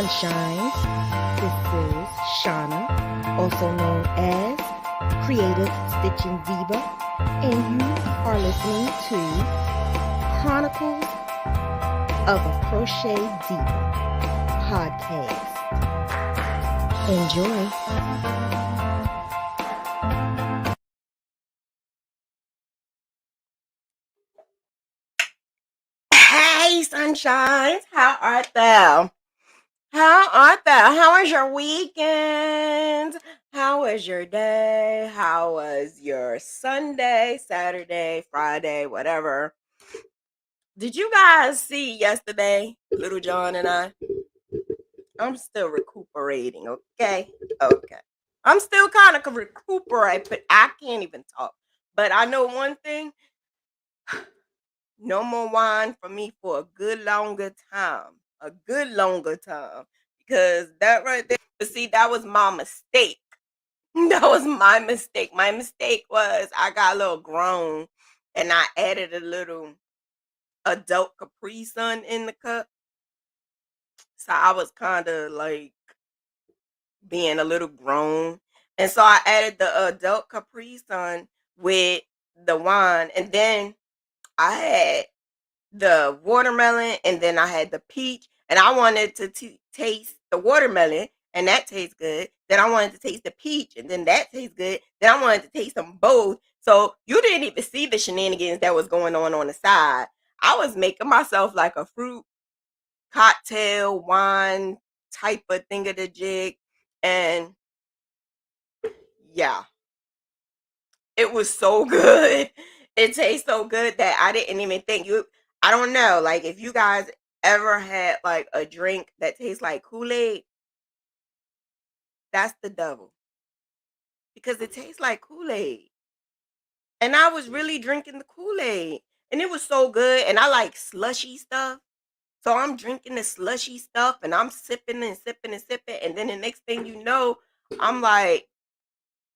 sunshines. This is Shauna, also known as Creative Stitching Diva, and you are listening to Chronicles of a Crochet Diva podcast. Enjoy. Hey, sunshines, how art thou? How art thou? How was your weekend? How was your day? How was your Sunday, Saturday, Friday, whatever? Did you guys see yesterday, Little John and I? I'm still recuperating, okay? Okay. I'm still kind of recuperating, but I can't even talk. But I know one thing, no more wine for me for a good longer time. A good longer time. Because that right there, but see, that was my mistake. That was my mistake. My mistake was I got a little grown and I added a little adult Capri Sun in the cup. So I was kind of like being a little grown. And so I added the adult Capri Sun with the wine. And then I had the watermelon and then I had the peach. And I wanted to taste the watermelon and that tastes good. Then I wanted to taste the peach and then that tastes good. Then I wanted to taste them both. So you didn't even see the shenanigans that was going on the side. I was making myself like a fruit cocktail wine type of thingamajig. And yeah, it was so good. It tastes so good that I didn't even think you. I don't know, like if you guys ever had like a drink that tastes like Kool-Aid, that's the devil because it tastes like Kool-Aid. And I was really drinking the Kool-Aid, and it was so good. And I like slushy stuff, so I'm drinking the slushy stuff, and I'm sipping and sipping and sipping. And then the next thing you know, I'm like,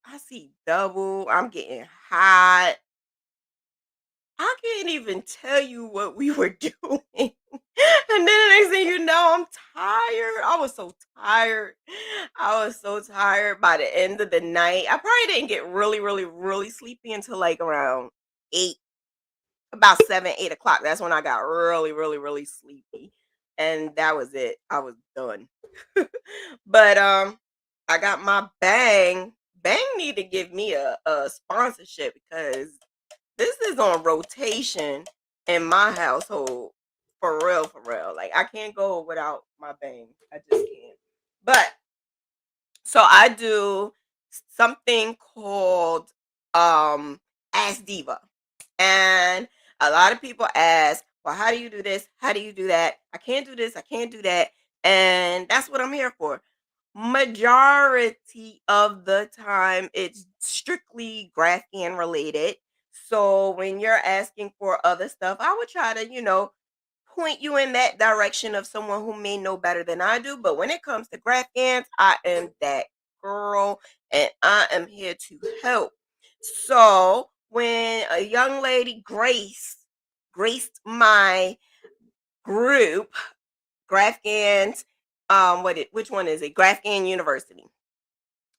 I see double. I'm getting hot. I can't even tell you what we were doing. And then the next thing you know, I'm tired. I was so tired. I was so tired by the end of the night. I probably didn't get really, really, really sleepy until like around 8, about 7, 8 o'clock. That's when I got really, really, really sleepy. And that was it. I was done. But I got my Bang. Bang need to give me a sponsorship because this is on rotation in my household. For real, for real. Like I can't go without my Bang. I just can't. But so I do something called Ask Diva. And a lot of people ask, well, how do you do this? How do you do that? I can't do this, I can't do that. And that's what I'm here for. Majority of the time it's strictly Graphghan related. So when you're asking for other stuff, I would try to, point you in that direction of someone who may know better than I do. But when it comes to Graphghans, I am that girl and I am here to help. So when a young lady graced my group, Graphghans, which one is it? Graphghan University.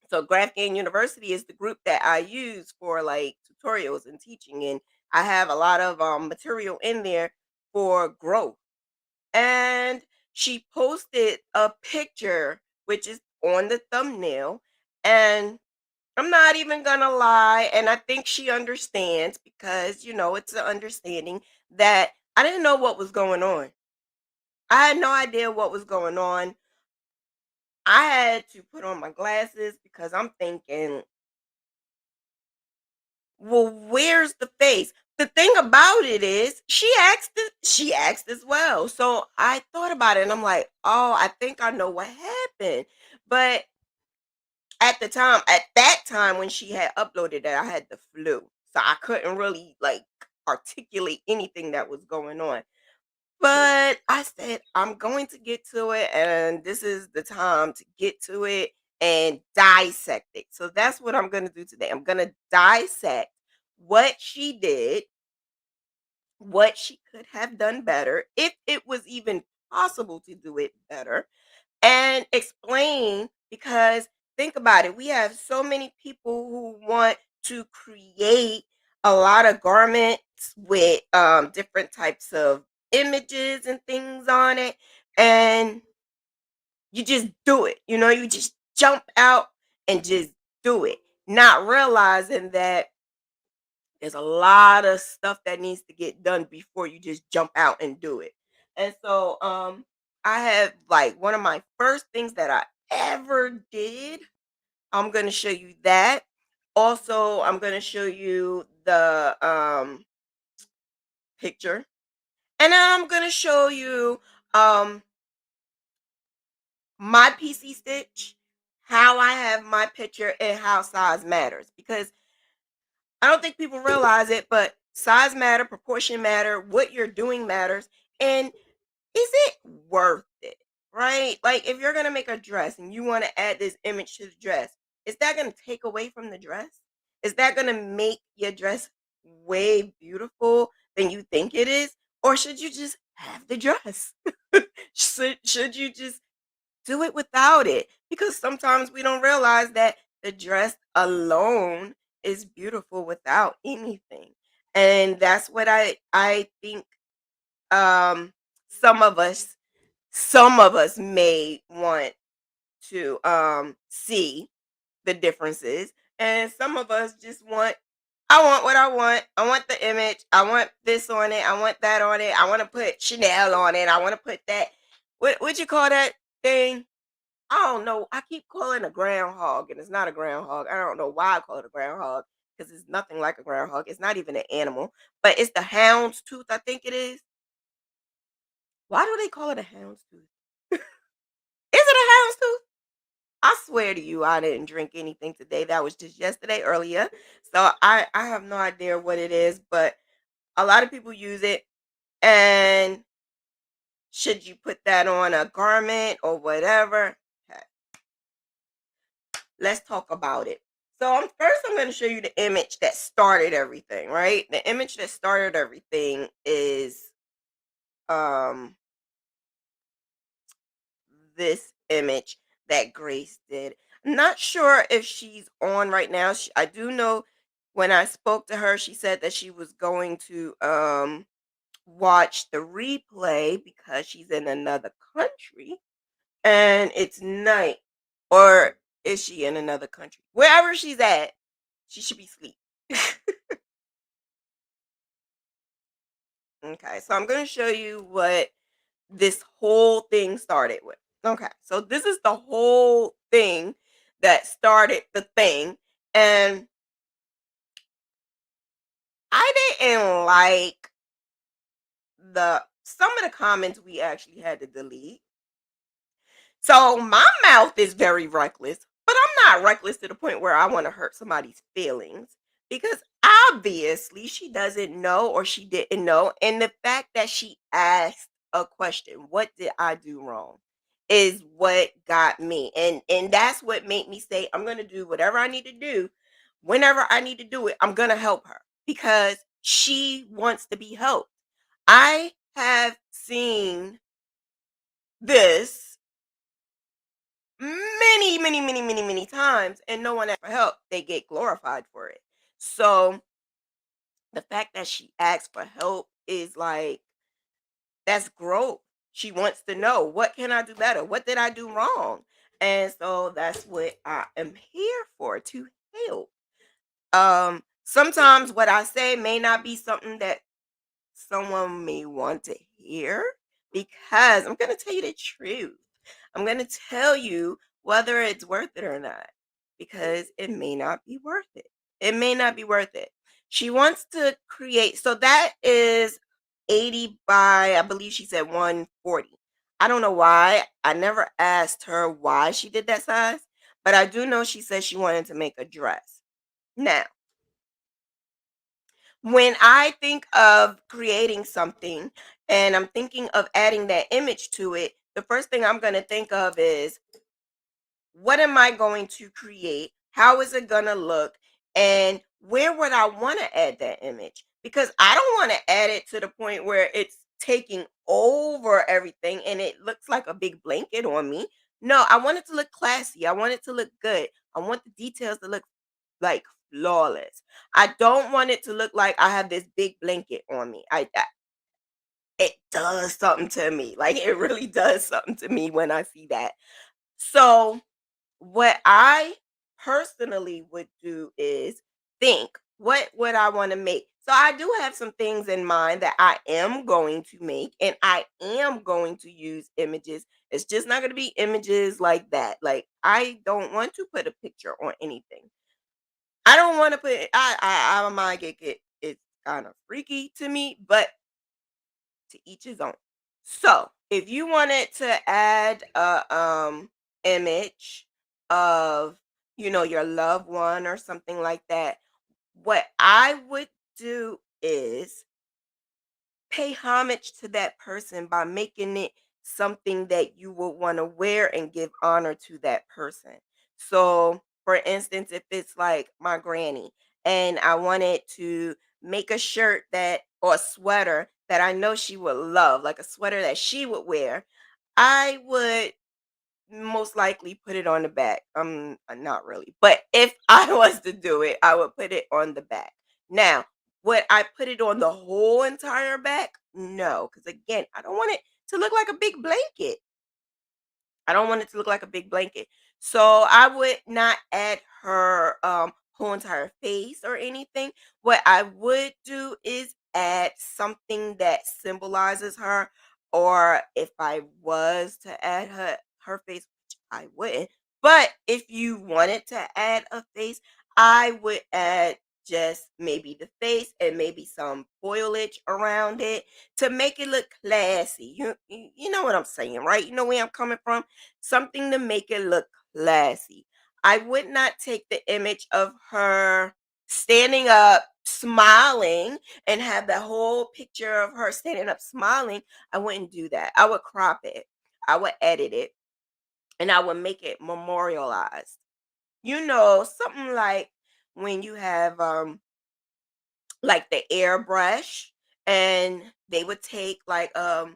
So Graphghan University is the group that I use for like tutorials and teaching, and I have a lot of material in there for growth. And she posted a picture, which is on the thumbnail, and I'm not even gonna lie, and I think she understands because it's an understanding that I didn't know what was going on. I had no idea what was going on. I had to put on my glasses because I'm thinking, well, where's the face? The thing about it is she asked as well. So I thought about it and I'm like, oh, I think I know what happened. But at that time when she had uploaded that, I had the flu. So I couldn't really like articulate anything that was going on. But I said, I'm going to get to it, and this is the time to get to it and dissect it. So that's what I'm going to do today. I'm going to dissect what she did, what she could have done better, if it was even possible to do it better, and explain, because think about it, we have so many people who want to create a lot of garments with different types of images and things on it, and you just do it. You just jump out and just do it, not realizing that there's a lot of stuff that needs to get done before you just jump out and do it. And so I have, like, one of my first things that I ever did. I'm going to show you that. Also, I'm going to show you the picture. And then I'm going to show you um my PC stitch, how I have my picture, and how size matters, because I don't think people realize it, but size matter, proportion matter, what you're doing matters. And is it worth it? Right? Like, if you're gonna make a dress and you want to add this image to the dress, is that gonna take away from the dress? Is that gonna make your dress way beautiful than you think it is? Or should you just have the dress? Should you just do it without it? Because sometimes we don't realize that the dress alone is beautiful without anything. And that's what I think um some of us may want to see the differences, and some of us just want, I want what I want. I want the image. I want this on it. I want that on it. I want to put Chanel on it. I want to put that, what you call that thing? I don't know. I keep calling it a groundhog, and it's not a groundhog. I don't know why I call it a groundhog, because it's nothing like a groundhog. It's not even an animal, but it's the hound's tooth, I think it is. Why do they call it a hound's tooth? Is it a hound's tooth? I swear to you, I didn't drink anything today. That was just yesterday, earlier. So I have no idea what it is, but a lot of people use it. And should you put that on a garment or whatever? Okay, let's talk about it. So I'm going to show you the image that started everything, right? The image that started everything is um this image that Grace did. I'm not sure if she's on right now. I do know when I spoke to her, she said that she was going to watch the replay because she's in another country and it's night. Or is she in another country? Wherever she's at, she should be asleep. Okay, so I'm going to show you what this whole thing started with. Okay, so this is the whole thing that started the thing. And I didn't like the some of the comments we actually had to delete. So my mouth is very reckless, but I'm not reckless to the point where I want to hurt somebody's feelings, because obviously she doesn't know, or she didn't know. And the fact that she asked a question, what did I do wrong, is what got me. And that's what made me say, I'm going to do whatever I need to do. Whenever I need to do it, I'm going to help her, because she wants to be helped. I have seen this many, many, many, many, many times, and no one asked for help. They get glorified for it. So the fact that she asked for help is like, that's growth. She wants to know, what can I do better? What did I do wrong? And so that's what I am here for, to help. Sometimes what I say may not be something that someone may want to hear, because I'm going to tell you the truth. I'm going to tell you whether it's worth it or not, because it may not be worth it. It may not be worth it. She wants to create, so that is 80 by, I believe she said 140. I don't know why. I never asked her why she did that size, but I do know she said she wanted to make a dress. Now, when I think of creating something and I'm thinking of adding that image to it, the first thing I'm going to think of is, what am I going to create? How is it going to look? And where would I want to add that image? Because I don't want to add it to the point where it's taking over everything and it looks like a big blanket on me. No, I want it to look classy. I want it to look good. I want the details to look like flawless. I don't want it to look like I have this big blanket on me. It does something to me. Like it really does something to me when I see that. So, what I personally would do is think, what would I want to make? So I do have some things in mind that I am going to make, and I am going to use images. It's just not going to be images like that. Like I don't want to put a picture on anything. I don't want to put I don't mind it's kind of freaky to me, but to each his own. So, if you wanted to add a image of, your loved one or something like that, what I would do is pay homage to that person by making it something that you would want to wear and give honor to that person. So, for instance, if it's like my granny and I wanted to make a shirt that or a sweater that I know she would love, like a sweater that she would wear, I would most likely put it on the back. Not really. But if I was to do it, I would put it on the back. Now, would I put it on the whole entire back? No, because again, I don't want it to look like a big blanket. I don't want it to look like a big blanket. So I would not add her whole entire face or anything. What I would do is add something that symbolizes her, or if I was to add her face, which I wouldn't. But if you wanted to add a face, I would add just maybe the face and maybe some foliage around it to make it look classy. You know what I'm saying, right? You know where I'm coming from? Something to make it look classy. I would not take the image of her standing up smiling and have the whole picture of her standing up smiling. I wouldn't do that. I would crop it. I would edit it and I would make it memorialized. Something like when you have like the airbrush and they would take like the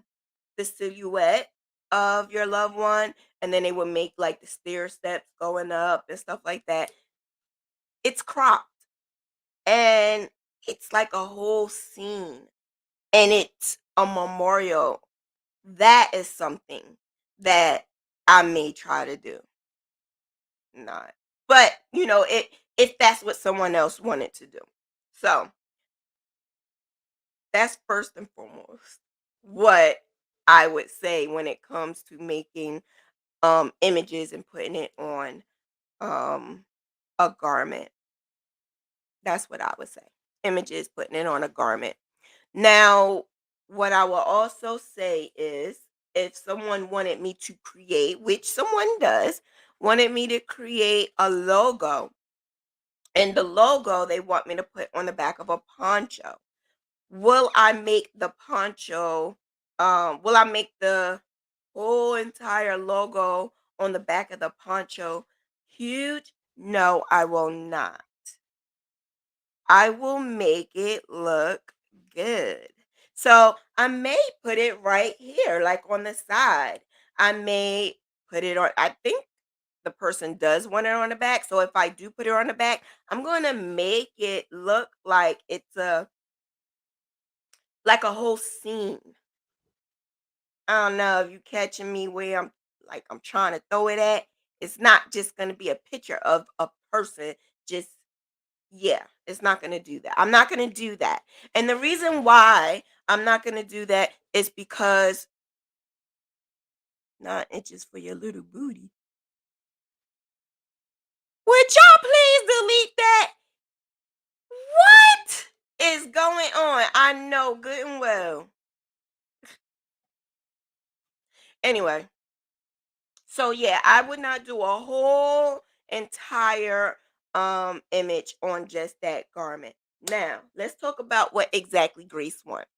silhouette of your loved one and then they would make like the stair steps going up and stuff like that. It's cropped and it's like a whole scene and it's a memorial. That is something that I may try to do. Not. But, if that's what someone else wanted to do. So, that's first and foremost what I would say when it comes to making images and putting it on um a garment. That's what I would say. Images, putting it on a garment. Now, what I will also say is if someone wanted me to create, which someone does, wanted me to create a logo, and the logo they want me to put on the back of a poncho. Will I make the poncho will I make the whole entire logo on the back of the poncho huge? No, I will not. I will make it look good. So I may put it right here, like on the side. I may put it on, I think the person does want it on the back. So if I do put it on the back, I'm going to make it look like it's like a whole scene. I don't know if you catching me where I'm trying to throw it at. It's not just going to be a picture of a person just yeah, it's not gonna do that. I'm not gonna do that. And the reason why I'm not gonna do that is because 9 inches for your little booty. Would y'all please delete that? What is going on? I know good and well. Anyway, so yeah, I would not do a whole entire image on just that garment. Now, let's talk about what exactly Grace wants.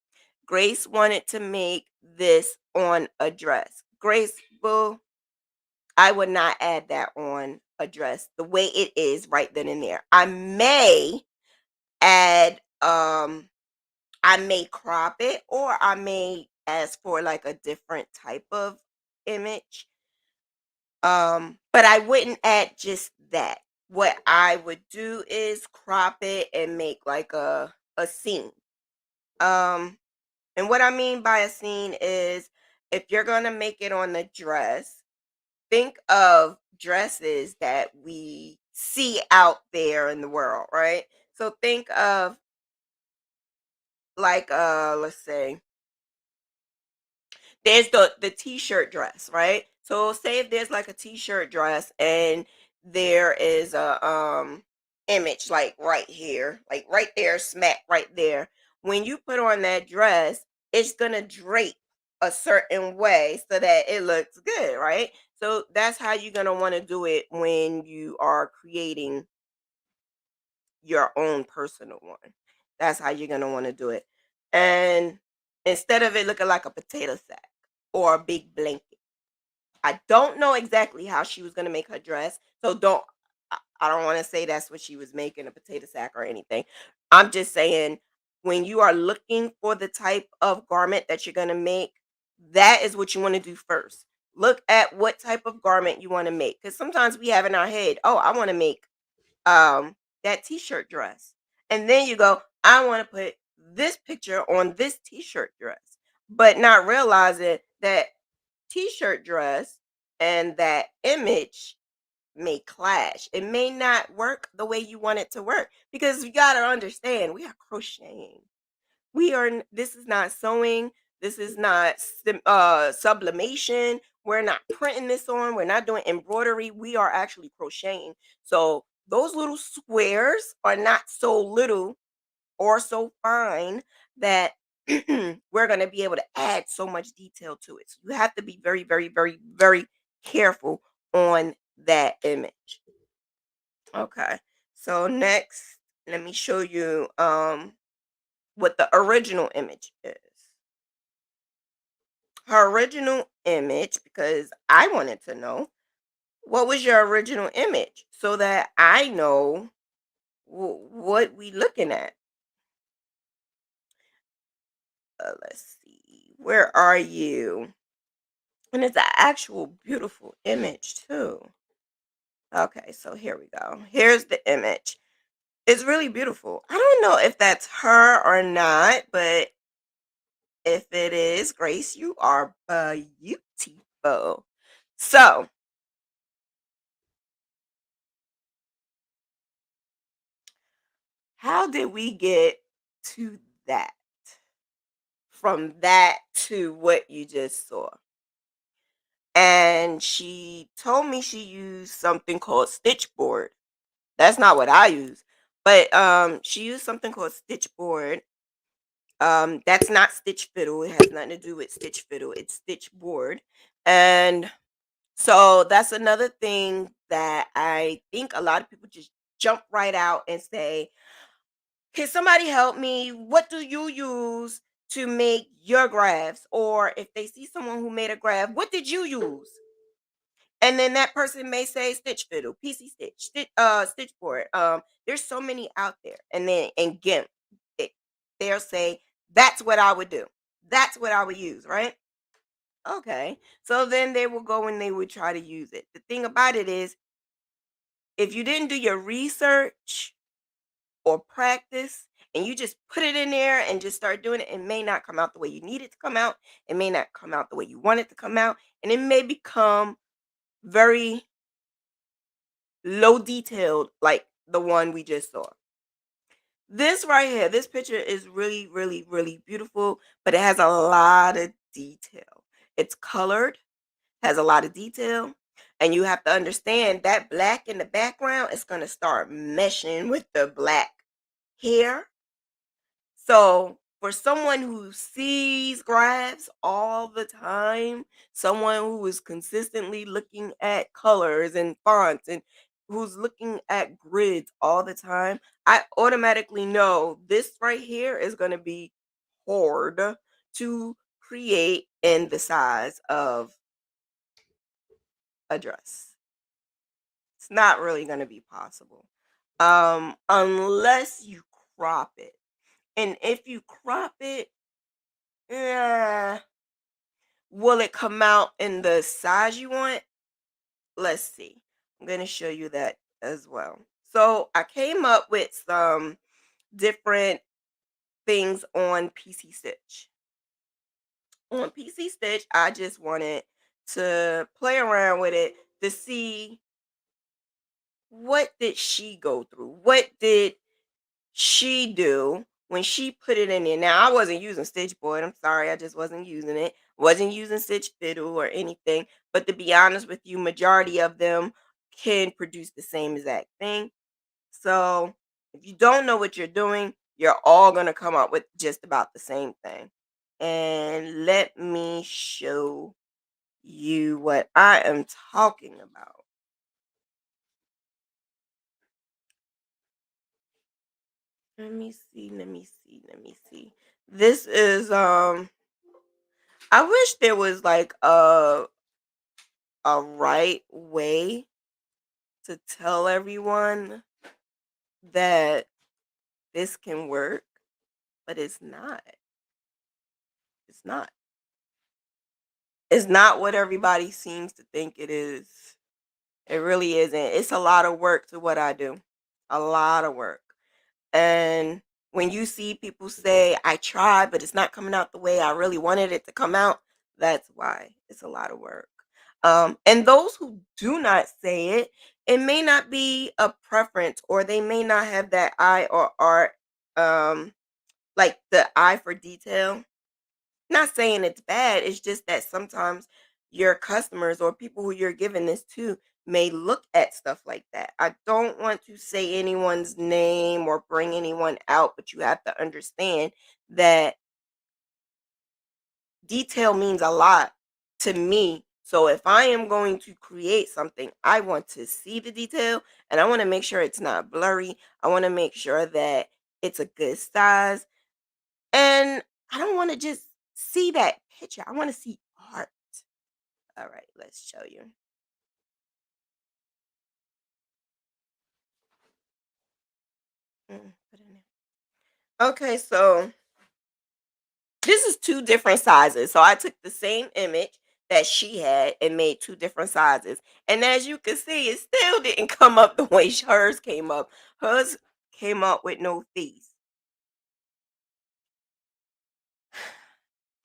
Grace wanted to make this on a dress. Grace, boo, I would not add that on a dress the way it is right then and there. Add I may crop it or I may ask for like a different type of image. But I wouldn't add just that. What I would do is crop it and make like a scene. Um, and what I mean by a scene is if you're gonna make it on the dress, think of dresses that we see out there in the world, right? So think of like let's say there's the t-shirt dress, right? So say if there's like a t-shirt dress and there is a image like right here, like right there, smack right there. When you put on that dress, it's gonna drape a certain way so that it looks good, right? So that's how you're gonna want to do it when you are creating your own personal one. That's how you're gonna want to do it. And instead of it looking like a potato sack or a big blanket. I don't know exactly how she was gonna make her dress, so I don't want to say that's what she was making, a potato sack or anything. I'm just saying when you are looking for the type of garment that you're gonna make, that is what you want to do first. Look at what type of garment you want to make. Because sometimes we have in our head, oh, I want to make that t-shirt dress. And then you go, I want to put this picture on this t-shirt dress. But not realizing that t-shirt dress and that image may clash. It may not work the way you want it to work because you got to understand we are crocheting. This is not sewing. This is not sublimation. We're not printing this on. We're not doing embroidery. We are actually crocheting. So those little squares are not so little or so fine that we're going to be able to add so much detail to it. So you have to be very, very, very, very careful on that image. Okay. So next, let me show you what the original image is. Her original image, because I wanted to know what was your original image so that I know what we looking at. Let's see. Where are you? And it's an actual beautiful image too. Okay, so here we go. Here's the image. It's really beautiful. I don't know if that's her or not, but if it is, Grace, you are beautiful. So, how did we get to that? From that to what you just saw. And she told me she used something called stitch board. That's not what I use. But she used something called stitch board. That's not stitch fiddle. It has nothing to do with stitch fiddle. It's stitch board. And so that's another thing that I think a lot of people just jump right out and say, can somebody help me? What do you use to make your graphs? Or if they see someone who made a graph, what did you use? And then that person may say stitch fiddle, PC stitch, stitch board. There's so many out there. And then and GIMP, it, they'll say that's what I would do. That's what I would use, right? Okay. So then they will go and they would try to use it. The thing about it is, if you didn't do your research or practice and you just put it in there and just start doing it, it may not come out the way you need it to come out. It may not come out the way you want it to come out. And it may become very low detailed, like the one we just saw. This right here, this picture is really, really, really beautiful, but it has a lot of detail. It's colored, has a lot of detail, and you have to understand that black in the background is going to start meshing with the black hair. So, for someone who sees graphs all the time, someone who is consistently looking at colors and fonts and who's looking at grids all the time, I automatically know this right here is going to be hard to create in the size of a dress. It's not really going to be possible. Unless you crop it. And if you crop it, yeah, will it come out in the size you want? let's see. I'm going to show you that as well. So I came up with some different things on PC Stitch. On PC Stitch, I just wanted to play around with it to see what did she go through? What did she do when she put it in there? Now, I wasn't using Stitch Board. I'm sorry, I just wasn't using it. Wasn't using Stitch Fiddle or anything. But to be honest with you, majority of them can produce the same exact thing. So if you don't know what you're doing, you're all gonna come up with just about the same thing. And let me show you what I am talking about. Let me see. This is I wish there was like a right way to tell everyone that this can work, but it's not. It's not. It's not what everybody seems to think it is. It really isn't. It's a lot of work to what I do. A lot of work. And when you see people say, I tried, but it's not coming out the way I really wanted it to come out, that's why it's a lot of work. And those who do not say it, it may not be a preference, or they may not have that eye or art, um, like the eye for detail. Not saying it's bad, it's just that sometimes your customers or people who you're giving this to may look at stuff like that. I don't want to say anyone's name or bring anyone out, but you have to understand that detail means a lot to me. So if I am going to create something, I want to see the detail and I want to make sure it's not blurry. I want to make sure that it's a good size. And I don't want to just see that picture. I want to see art. All right, let's show you. Put it in there. Okay, so this is two different sizes. So I took the same image that she had and made two different sizes. And as you can see, it still didn't come up the way hers came up. Hers came up with no fees.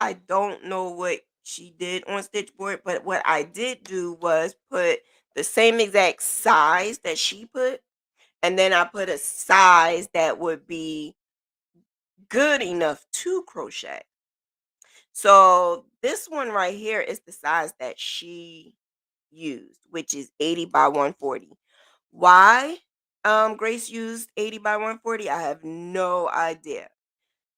I don't know what she did on Stitchboard, but what I did do was put the same exact size that she put, and then I put a size that would be good enough to crochet. So this one right here is the size that she used, which is 80 by 140. Why Grace used 80 by 140, I have no idea.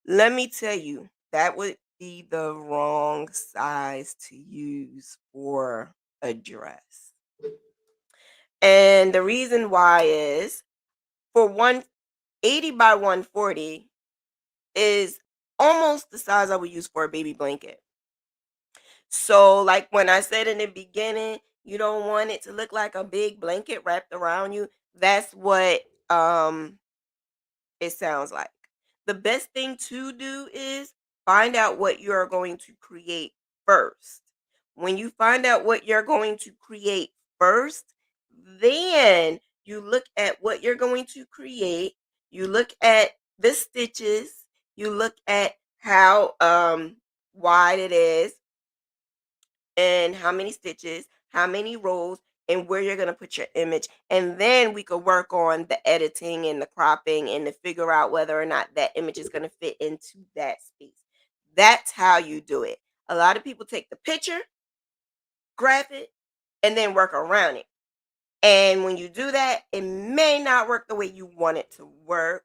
Let me tell you, that would be the wrong size to use for a dress. And the reason why is, for 180 by 140 is almost the size I would use for a baby blanket. So, like when I said in the beginning, you don't want it to look like a big blanket wrapped around you. That's what it sounds like. The best thing to do is find out what you're going to create first. When you find out what you're going to create first, then you look at what you're going to create, you look at the stitches, you look at how wide it is, and how many stitches, how many rows, and where you're going to put your image. And then we could work on the editing and the cropping and to figure out whether or not that image is going to fit into that space. That's how you do it. A lot of people take the picture, graph it, and then work around it. And when you do that, it may not work the way you want it to work.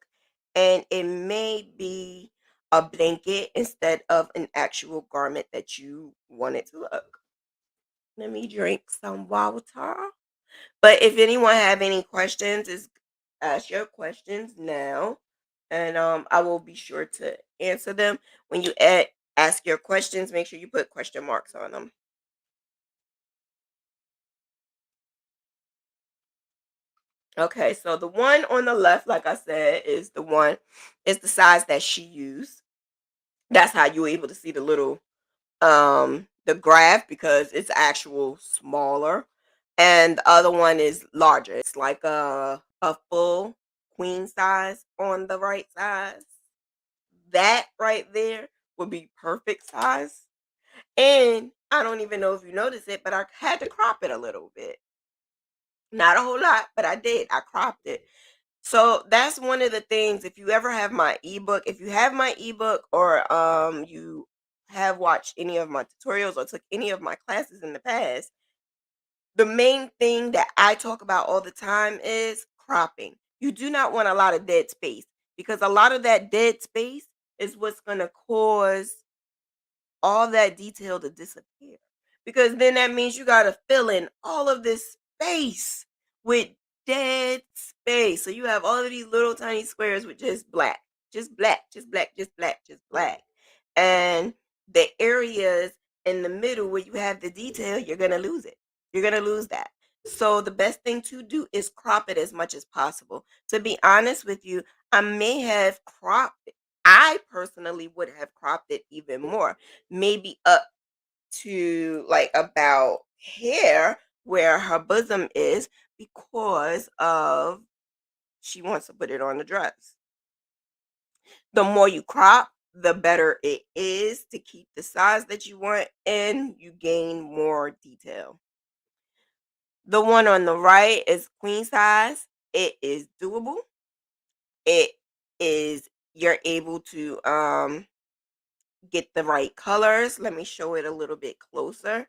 And it may be a blanket instead of an actual garment that you want it to look. Let me drink some water. But if anyone have any questions, is ask your questions now, and I will be sure to answer them. When you ask your questions, make sure you put question marks on them. Okay, so the one on the left, like I said, is the size that she used. That's how you were able to see the little the graph, because it's actual smaller. and the other one is larger. It's like a full queen size on the right size. That right there would be perfect size. And I don't even know if you noticed it, but I had to crop it a little bit. Not a whole lot, but I did. I cropped it. So that's one of the things. If you ever have my ebook, if you have my ebook or you have watched any of my tutorials or took any of my classes in the past, the main thing that I talk about all the time is cropping. You do not want a lot of dead space because a lot of that dead space is what's going to cause all that detail to disappear. Because then that means you got to fill in all of this space with dead space. So you have all of these little tiny squares with just black, just black, just black, just black, just black. And the areas in the middle where you have the detail, you're going to lose it. You're going to lose that. So the best thing to do is crop it as much as possible. To be honest with you, I may have cropped it. I personally would have cropped it even more, maybe up to like about here where her bosom is, because of she wants to put it on the dress. The more you crop, the better it is to keep the size that you want and you gain more detail. The one on the right is queen size. It is doable. It is you're able to get the right colors. Let me show it a little bit closer.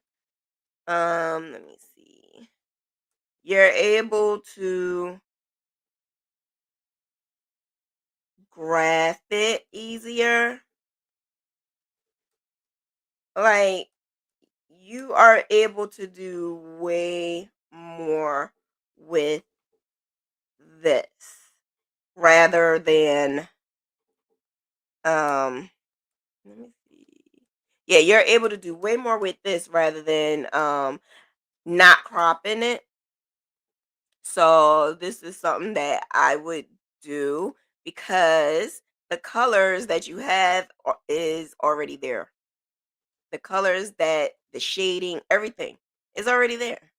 Let me see. You're able to graph it easier. Like you are able to do way more with this rather than um let me see. Yeah, you're able to do way more with this rather than not cropping it. So this is something that I would do because the colors that you have is already there. The colors that the shading, everything is already there.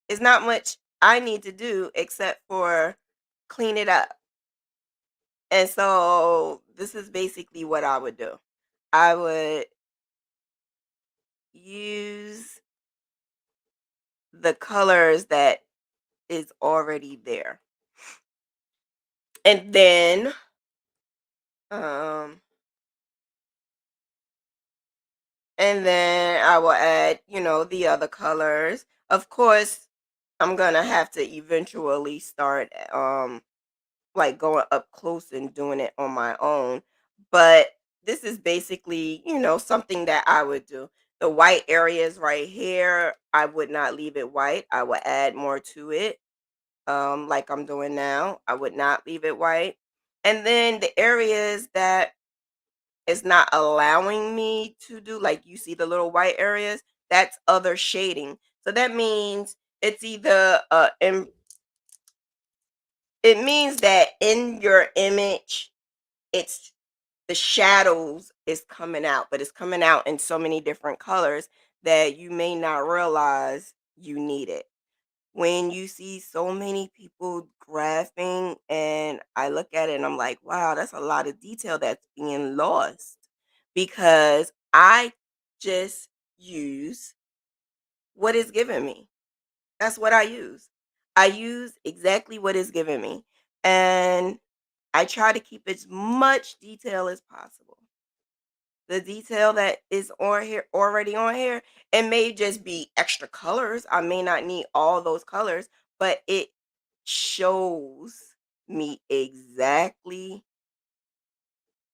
It's not much I need to do except for clean it up. And so this is basically what I would do. I would use the colors that is already there. And then um I will add, the other colors. Of course, I'm gonna have to eventually start like going up close and doing it on my own. But this is basically, something that I would do. The white areas right here, I would not leave it white. I would add more to it. Like I'm doing now. I would not leave it white. And then the areas that is not allowing me to do, like you see the little white areas, that's other shading. So that means it's either it means that in your image it's the shadows is coming out, but it's coming out in so many different colors that you may not realize you need it. When you see so many people graphing and I look at it and I'm like, wow, that's a lot of detail that's being lost because I just use what is given me. That's what I use. I use exactly what is given me. And I try to keep as much detail as possible. The detail that is on here already on here, it may just be extra colors. I may not need all those colors, but it shows me exactly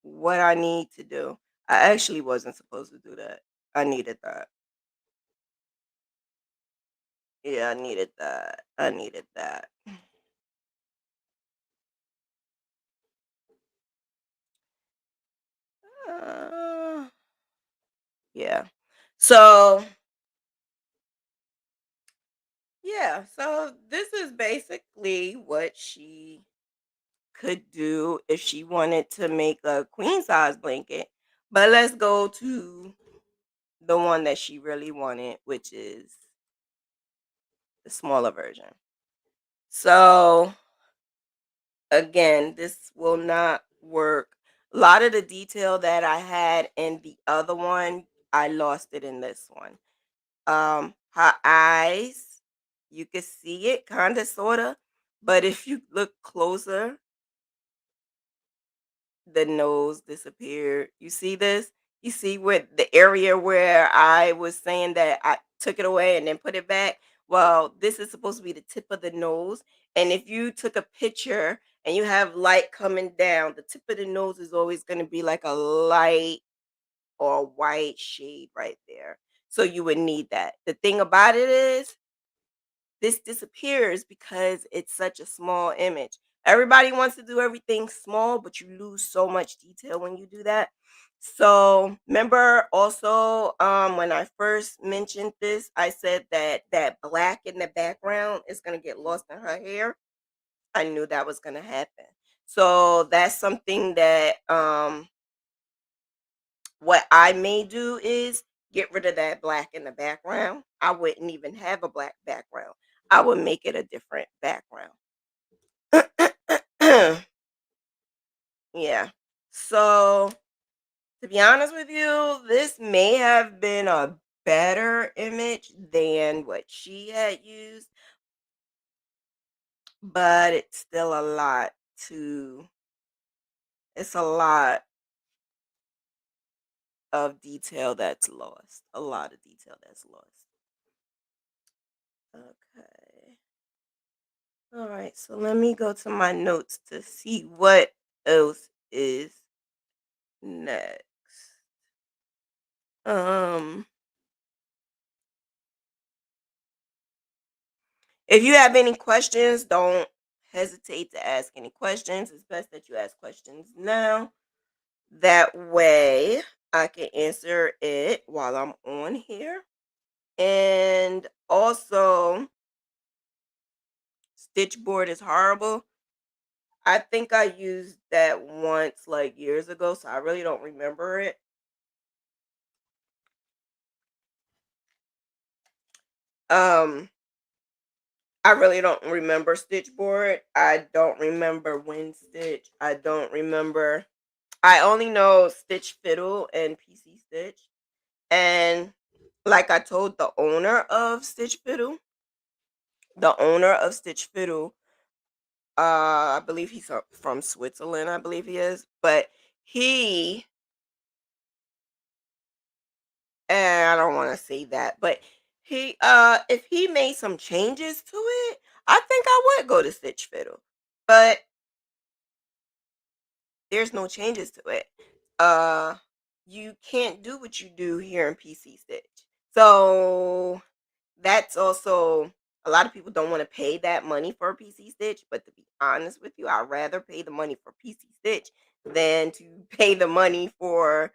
what I need to do. I actually wasn't supposed to do that. I needed that. Yeah, I needed that. I needed that. Uh, yeah. So, yeah, so this is basically what she could do if she wanted to make a queen size blanket. But let's go to the one that she really wanted, which is the smaller version. So again, this will not work. A lot of the detail that I had in the other one, I lost it in this one. Her eyes, you can see it kind of sort of, but if you look closer, the nose disappeared. You see this? You see what the area where I was saying that I took it away and then put it back? Well, this is supposed to be the tip of the nose. And if you took a picture and you have light coming down, the tip of the nose is always going to be like a light or white shade right there. So you would need that. The thing about it is this disappears because it's such a small image. Everybody wants to do everything small, but you lose so much detail when you do that. So remember also when I first mentioned this, I said that that black in the background is going to get lost in her hair. I knew that was going to happen. So that's something that what I may do is get rid of that black in the background. I wouldn't even have a black background. I would make it a different background. Yeah. So, to be honest with you, this may have been a better image than what she had used, but it's still a lot to it's a lot of detail that's lost. A lot of detail that's lost. Okay. All right, so let me go to my notes to see what else is next. Um, if you have any questions, don't hesitate to ask any questions. It's best that you ask questions now. That way I can answer it while I'm on here. And also, stitch board is horrible. I think I used that once like years ago, so I really don't remember it. Um, I really don't remember stitch board. I don't remember Win Stitch. I don't remember. I only know Stitch Fiddle and PC Stitch. And like I told the owner of Stitch Fiddle, I believe he's from Switzerland, I believe he is. But he, and I don't want to say that, but he, if he made some changes to it, I think I would go to Stitch Fiddle. But there's no changes to it. Uh, you can't do what you do here in PC Stitch. So that's also a lot of people don't want to pay that money for a PC Stitch, but to be honest with you, I'd rather pay the money for PC Stitch than to pay the money for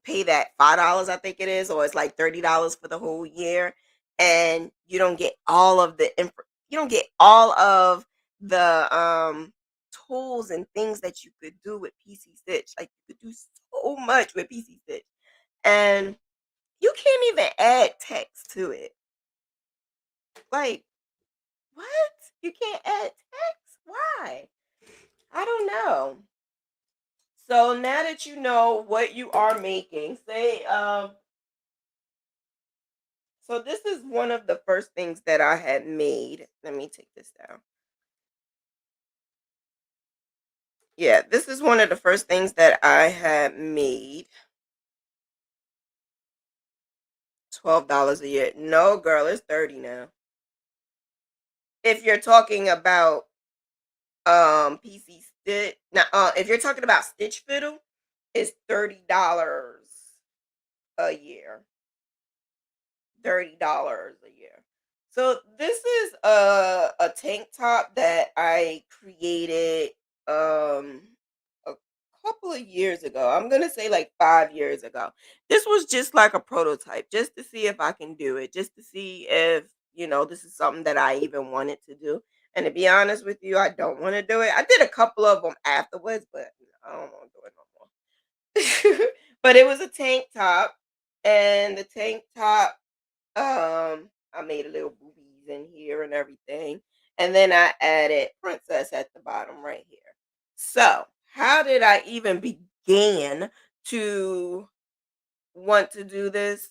pay that $5 I think it is, or it's like $30 for the whole year, and you don't get all of the you don't get all of the tools and things that you could do with PC Stitch. Like you could do so much with PC Stitch. And you can't even add text to it. Like, what? You can't add text? Why? I don't know. So now that you know what you are making, say so this is one of the first things that I had made. Let me take this down. Yeah, this is one of the first things that I had made. $12 a year. No, girl, it's 30 now. If you're talking about PC Stitch, now if you're talking about Stitch Fiddle, it's $30 a year. $30 a year. So this is a tank top that I created a couple of years ago. I'm gonna say like 5 years ago. This was just like a prototype, just to see if I can do it, just to see if this is something that I even wanted to do. And to be honest with you, I don't want to do it. I did a couple of them afterwards, but I don't want to do it no more. But it was a tank top, and the tank top I made a little boobies Hercules in here and everything. And then I added Princess at the bottom right here. So, how did I even begin to want to do this?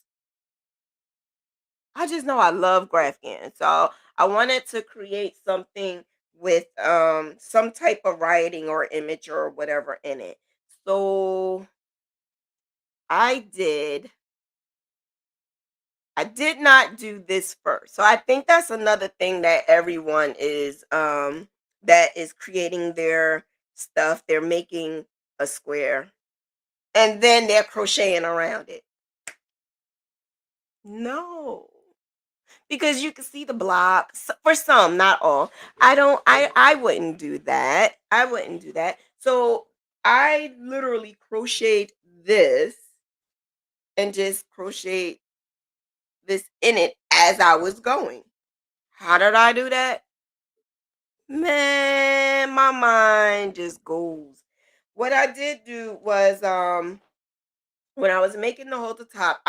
I just know I love Graphghan. So I wanted to create something with some type of writing or image or whatever in it. So I did I did not do this first. So I think that's another thing that everyone is that is creating their stuff. They're making a square and then they're crocheting around it. No. Because you can see the blocks for some, not all. I wouldn't do that. I wouldn't do that. So I literally crocheted this and just crocheted this in it as I was going. How did I do that? Man, my mind just goes. What I did do was when I was making the hole at the top,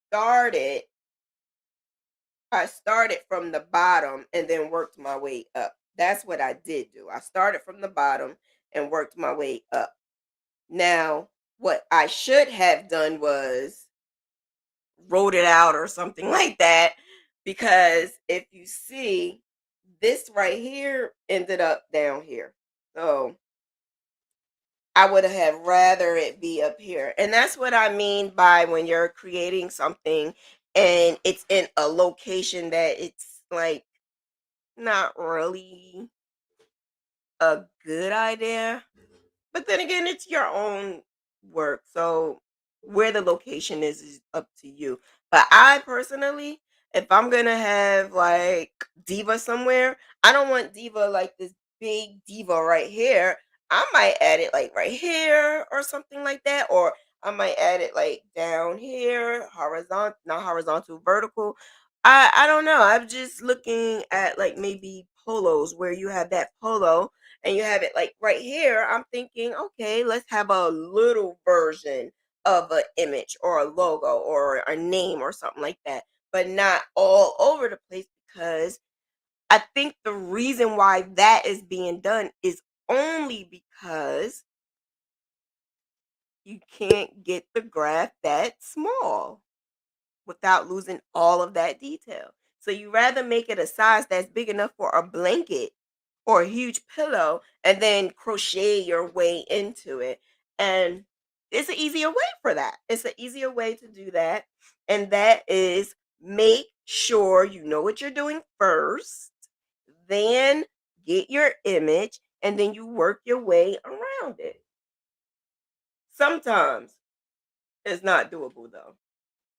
started I started from the bottom and then worked my way up. That's what I did do. I started from the bottom and worked my way up. Now, what I should have done was wrote it out or something like that, because if you see, this right here ended up down here. So I would have rather it be up here. And that's what I mean by when you're creating something and it's in a location that it's like not really a good idea. But then again, it's your own work. So where the location is up to you. But I personally, if I'm gonna have like Diva somewhere, I don't want Diva like this big Diva right here. I might add it like right here or something like that. Or I might add it like down here, horizontal, not horizontal, vertical. I don't know. I'm just looking at like maybe polos where you have that polo and you have it like right here. I'm thinking, okay, let's have a little version of an image or a logo or a name or something like that, but not all over the place, because I think the reason why that is being done is only because you can't get the graph that small without losing all of that detail. So you rather make it a size that's big enough for a blanket or a huge pillow and then crochet your way into it. And it's an easier way for that. It's an easier way to do that. And that is, make sure you know what you're doing first, then get your image, and then you work your way around it. Sometimes it's not doable though.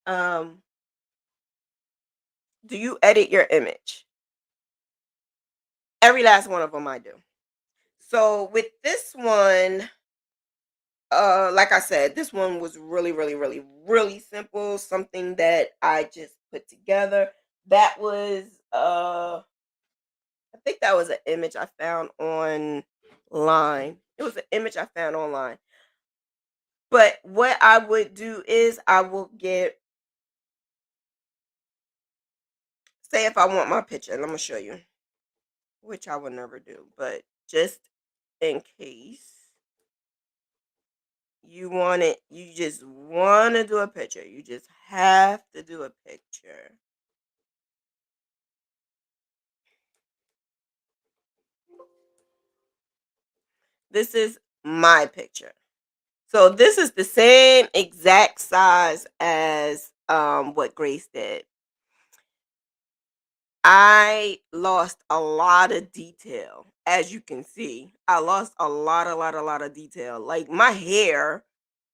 Um, do you edit your image? Every last one of them I do. So with this one, like I said, this one was really, really, really, really simple. Something that I just put together. That was I think that was an image I found online. It was an image I found online. But what I would do is I will get, say if I want my picture, and I'm gonna show you, which I would never do, but just in case you want it, you just want to do a picture. You just have to do a picture. This is my picture. So this is the same exact size as what Grace did. I lost a lot of detail. As you can see, I lost a lot of detail. Like my hair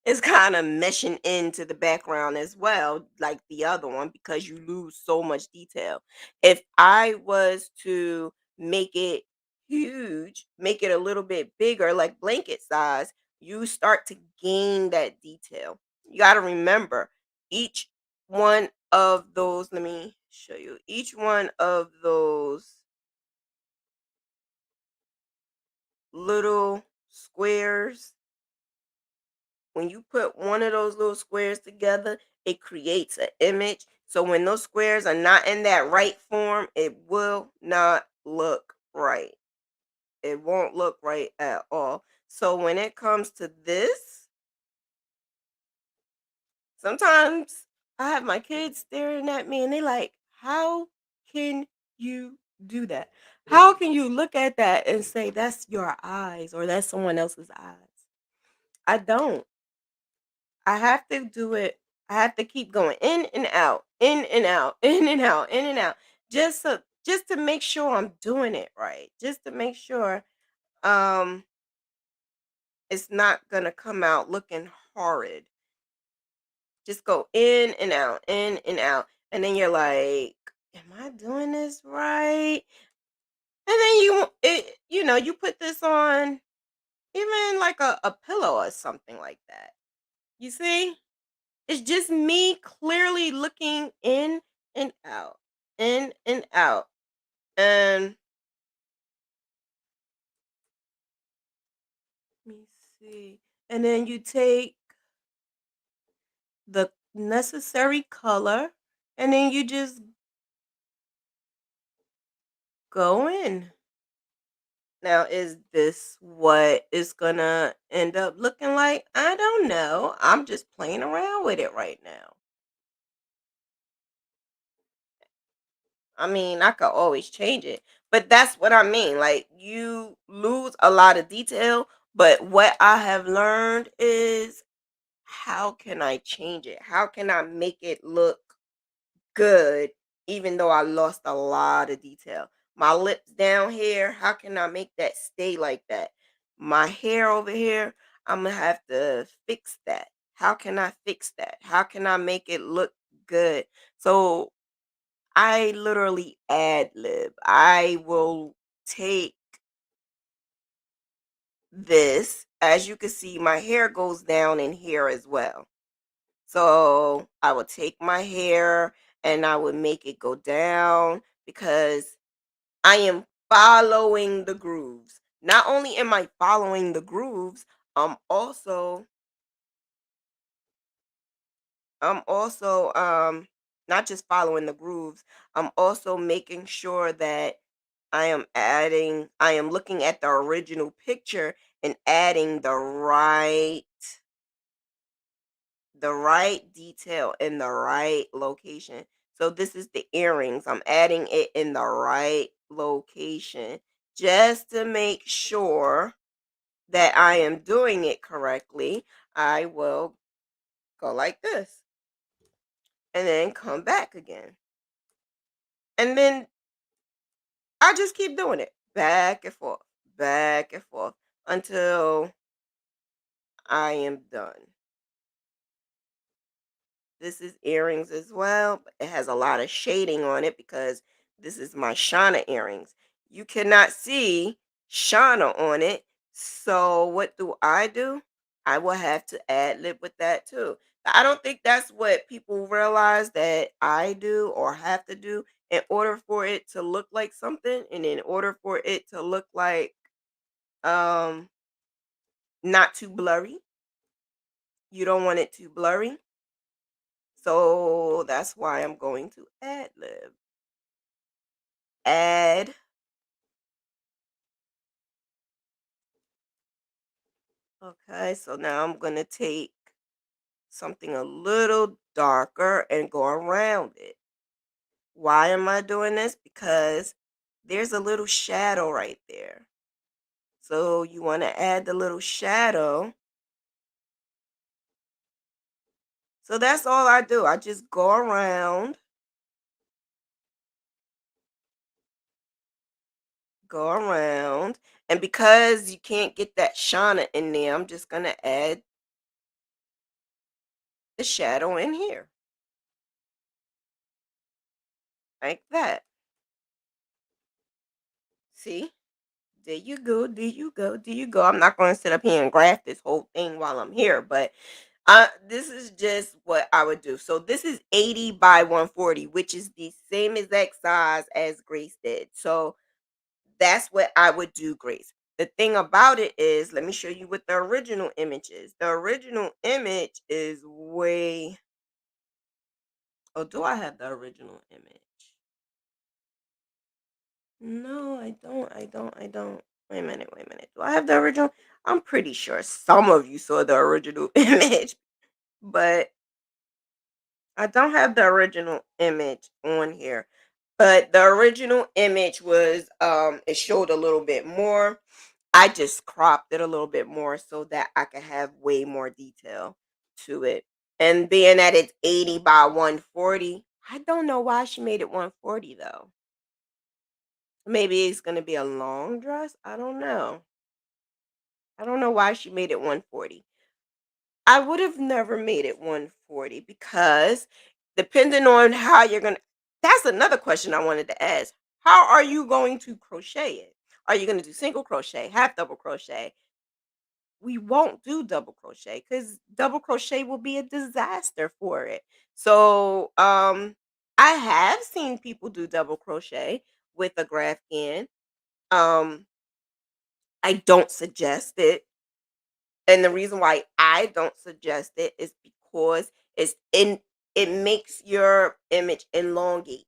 is kind of meshing into the background as well, like the other one, because you lose so much detail. If I was to make it huge, make it a little bit bigger, like blanket size, you start to gain that detail. You got to remember, each one of those, let me show you, each one of those little squares, when you put one of those little squares together, it creates an image. So when those squares are not in that right form, it will not look right. It won't look right at all. So when it comes to this, sometimes I have my kids staring at me and they like, how can you do that? How can you look at that and say that's your eyes or that's someone else's eyes? I don't. I have to do it. I have to keep going in and out, in and out, in and out, in and out. Just to make sure I'm doing it right. Just to make sure um it's not gonna come out looking horrid. Just go in and out, in and out. And then you're like, am I doing this right? And then you put this on even like a pillow or something like that. You see? It's just me clearly looking in and out, in and out. And let me see. And then you take the necessary color and then you just go in. Now, is this what it's gonna end up looking like? I don't know. I'm just playing around with it right now. I mean, I could always change it, but that's what I mean. Like, you lose a lot of detail, but what I have learned is how can I change it? How can I make it look good even though I lost a lot of detail? My lips down here, how can I make that stay like that? My hair over here, I'm gonna have to fix that. How can I fix that? How can I make it look good? So I literally ad lib. I will take this. As you can see, my hair goes down in here as well. So I would take my hair and I would make it go down because I am following the grooves. Not only am I following the grooves, I'm also I'm also not just following the grooves, I'm also making sure that I am looking at the original picture and adding the right detail in the right location. So this is the earrings. I'm adding it in the right location just to make sure that I am doing it correctly. I will go like this and then come back again. And then I just keep doing it back and forth until I am done. This is earrings as well, but it has a lot of shading on it because this is my Shauna earrings. You cannot see Shauna on it. So what do? I will have to ad lib with that too. I don't think that's what people realize that I do or have to do in order for it to look like something and in order for it to look like um not too blurry. You don't want it too blurry. So that's why I'm going to ad lib. Add. Okay, so now I'm going to take something a little darker and go around it. Why am I doing this? Because there's a little shadow right there. So you want to add the little shadow. So that's all I do. I just go around, and because you can't get that Shauna in there, I'm just going to add the shadow in here like that. See? There you go, there you go, there you go. I'm not going to sit up here and graph this whole thing while I'm here, but this is just what I would do. So this is 80 by 140, which is the same exact size as Grace did. So that's what I would do, Grace. The thing about it is, let me show you what the original image is. The original image is way Oh, do I have the original image? No, I don't. Wait a minute. Do I have the original? I'm pretty sure some of you saw the original image, but I don't have the original image on here. But the original image was it showed a little bit more. I just cropped it a little bit more so that I could have way more detail to it. And being that it's 80 by 140, I don't know why she made it 140 though. Maybe it's going to be a long dress. I don't know. I don't know why she made it 140. I would have never made it 140 because depending on how you're going to, that's another question I wanted to ask. How are you going to crochet it? Are you going to do single crochet, half double crochet? We won't do double crochet because double crochet will be a disaster for it. So, I have seen people do double crochet with a Graphghan. Um, I don't suggest it. And the reason why I don't suggest it is because it makes your image elongate.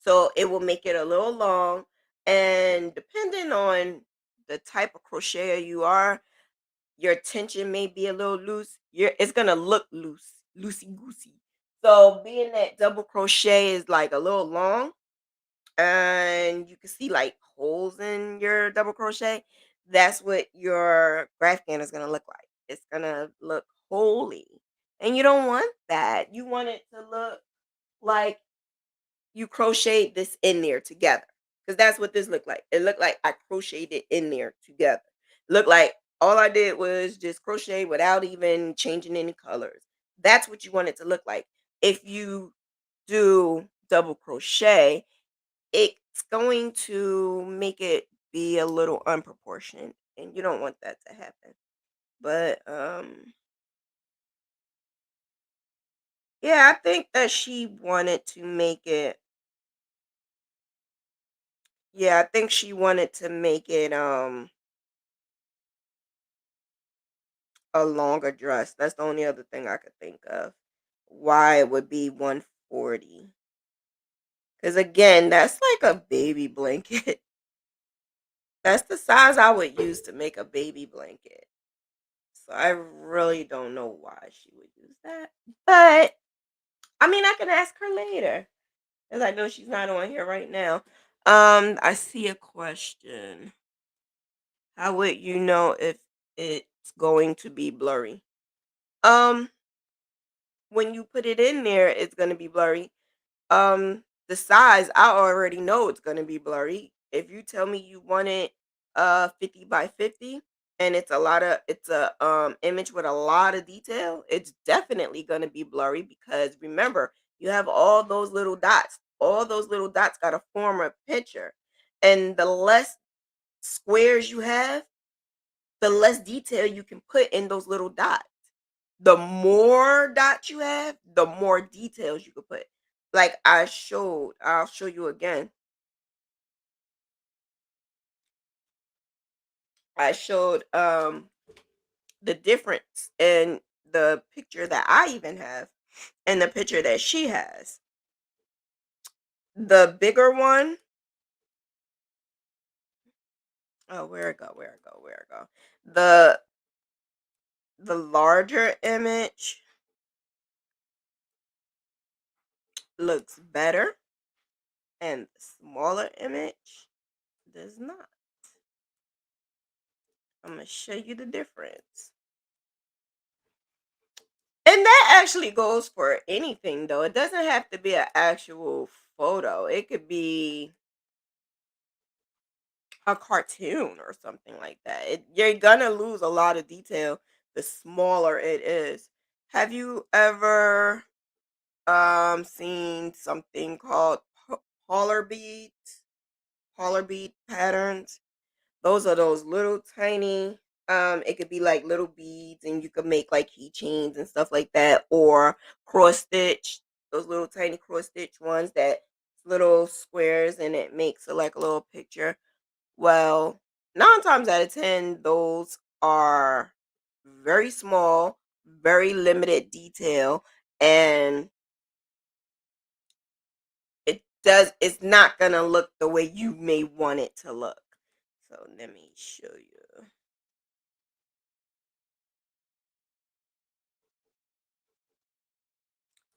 So it will make it a little long. And depending on the type of crocheter you are, your tension may be a little loose. It's gonna look loose, loosey goosey. So being that double crochet is like a little long, and you can see like holes in your double crochet, that's what your Graphghan is gonna look like. It's gonna look holy, and you don't want that. You want it to look like you crocheted this in there together, because that's what this looked like. It looked like I crocheted it in there together. Looked like all I did was just crochet without even changing any colors. That's what you want it to look like. If you do double crochet, it's going to make it be a little unproportioned, and you don't want that to happen. But yeah, I think that she wanted to make it, yeah, I think she wanted to make it a longer dress. That's the only other thing I could think of why it would be 140. Cuz again, that's like a baby blanket. That's the size I would use to make a baby blanket. So I really don't know why she would use that. But I mean, I can ask her later, cuz I know she's not on here right now. I see a question. How would you know if it's going to be blurry? Um, when you put it in there, it's going to be blurry. The size, I already know it's going to be blurry. If you tell me you want it 50 by 50 and it's a image with a lot of detail, it's definitely going to be blurry because remember, you have all those little dots. All those little dots got to form a picture. And the less squares you have, the less detail you can put in those little dots. The more dots you have, the more details you could put. Like I'll show you again. I showed the difference in the picture that I even have and the picture that she has. The bigger one, oh where it go, where it go, where it go. The the larger image looks better and the smaller image does not. I'm gonna show you the difference. And that actually goes for anything though. It doesn't have to be an actual photo. It could be a cartoon or something like that. You're gonna lose a lot of detail the smaller it is. Have you ever seen something called holler beads? Holler bead patterns? Those are those little tiny, it could be like little beads and you could make like keychains and stuff like that, or cross stitch, those little tiny cross stitch ones that little squares and it makes a, like a little picture. Well, 9 times out of 10, those are very small, very limited detail, and it's not gonna look the way you may want it to look. So let me show you.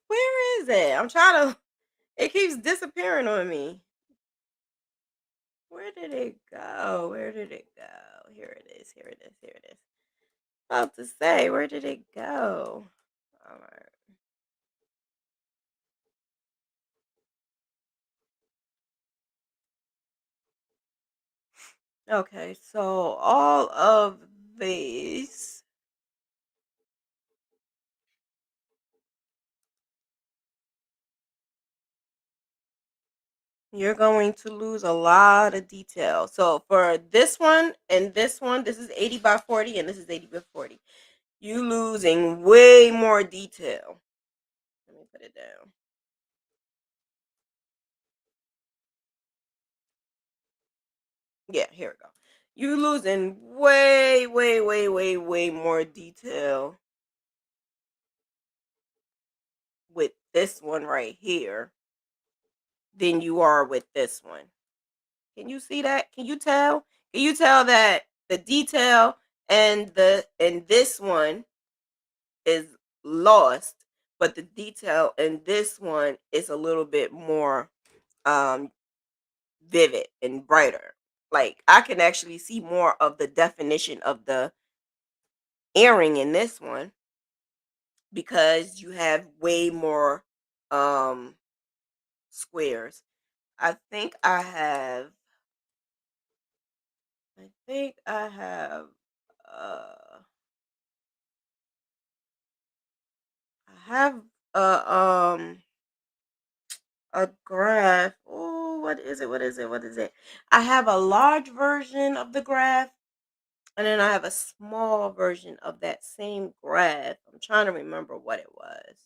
Where is it? I'm trying to it keeps disappearing on me. Where did it go? Where did it go? Here it is. Here it is. Here it is. About to say, where did it go? All right. Okay, so all of these, you're going to lose a lot of detail. So for this one and this one, this is 80 by 40 and this is 80 by 40. You losing way more detail. Let me put it down. Yeah, here we go. You losing way, way, way, way, way more detail with this one right here than you are with this one. Can you see that? Can you tell? Can you tell that the detail and this one is lost, but the detail in this one is a little bit more um vivid and brighter. Like I can actually see more of the definition of the earring in this one because you have way more um squares. I think I have I think I have I have a graph. Oh, what is it? What is it? What is it? I have a large version of the graph and then I have a small version of that same graph. I'm trying to remember what it was.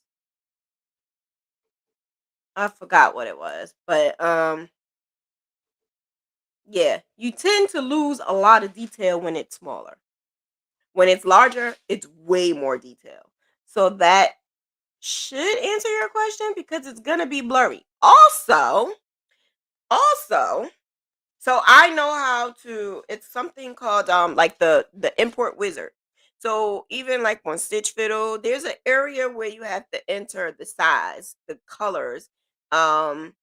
I forgot what it was, but yeah, you tend to lose a lot of detail when it's smaller. When it's larger, it's way more detail. So that should answer your question because it's gonna be blurry. Also, so I know how to it's something called like the import wizard. So even like on Stitch Fiddle, there's an area where you have to enter the size, the colors. Um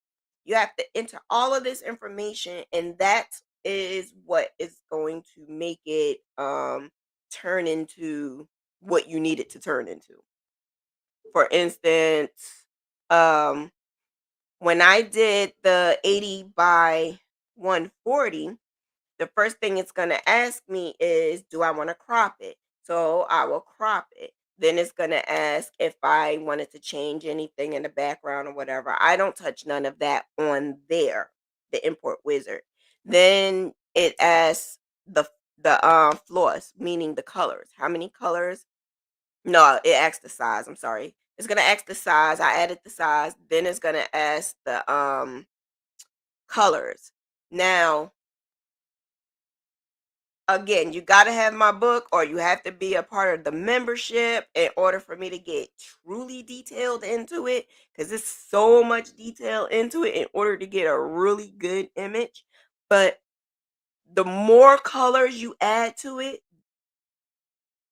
you have to enter all of this information and that is what is going to make it turn into what you need it to turn into. For instance, um when I did the 80 by 140, the first thing it's going to ask me is, do I want to crop it? So I will crop it. Then it's going to ask if I wanted to change anything in the background or whatever. I don't touch none of that on there, the import wizard. Then it asks the floss, meaning the colors. How many colors? No, it asks the size. I'm sorry. It's gonna ask the size. I added the size. Then it's gonna ask the colors. Now, again, you got to have my book or you have to be a part of the membership in order for me to get truly detailed into it because there's so much detail into it in order to get a really good image. But the more colors you add to it,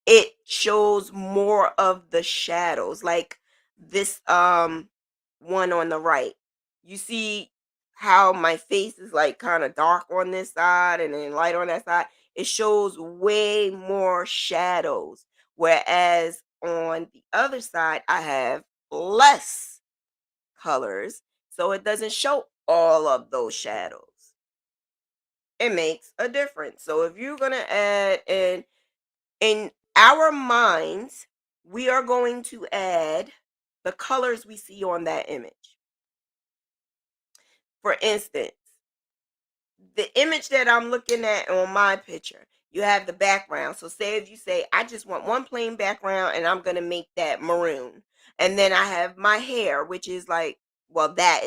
it shows more of the shadows. Like this one on the right. You see how my face is like kind of dark on this side and then light on that side? It shows way more shadows. Whereas on the other side, I have less colors. So it doesn't show all of those shadows. It makes a difference. So if you're going to add in our minds, we are going to add the colors we see on that image. For instance, the image that I'm looking at on my picture, you have the background. So say if you say, I just want one plain background and I'm going to make that maroon. And then I have my hair, which is like, well, that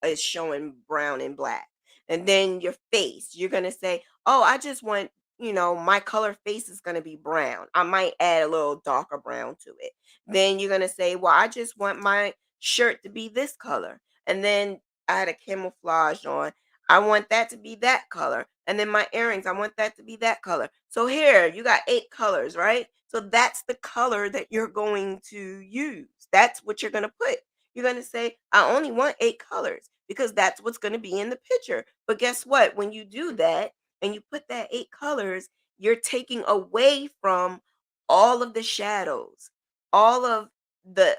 is showing brown and black. And then your face, you're going to say, oh, I just want, my color face is going to be brown. I might add a little darker brown to it. Then you're going to say, well, I just want my shirt to be this color. And then I had a camouflage on. I want that to be that color. And then my earrings, I want that to be that color. So here, you got 8 colors, right? So that's the color that you're going to use. That's what you're going to put. You're going to say, I only want 8 colors because that's what's going to be in the picture. But guess what? When you do that and you put that 8 colors, you're taking away from all of the shadows, all of the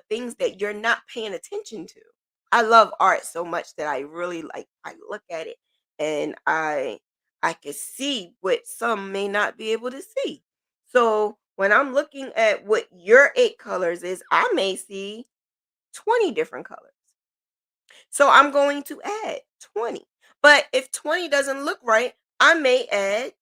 things that you're not paying attention to. I love art so much that I really like I look at it and I can see what some may not be able to see. So when I'm looking at what your 8 colors is, I may see 20 different colors. So I'm going to add 20. But if 20 doesn't look right, I may add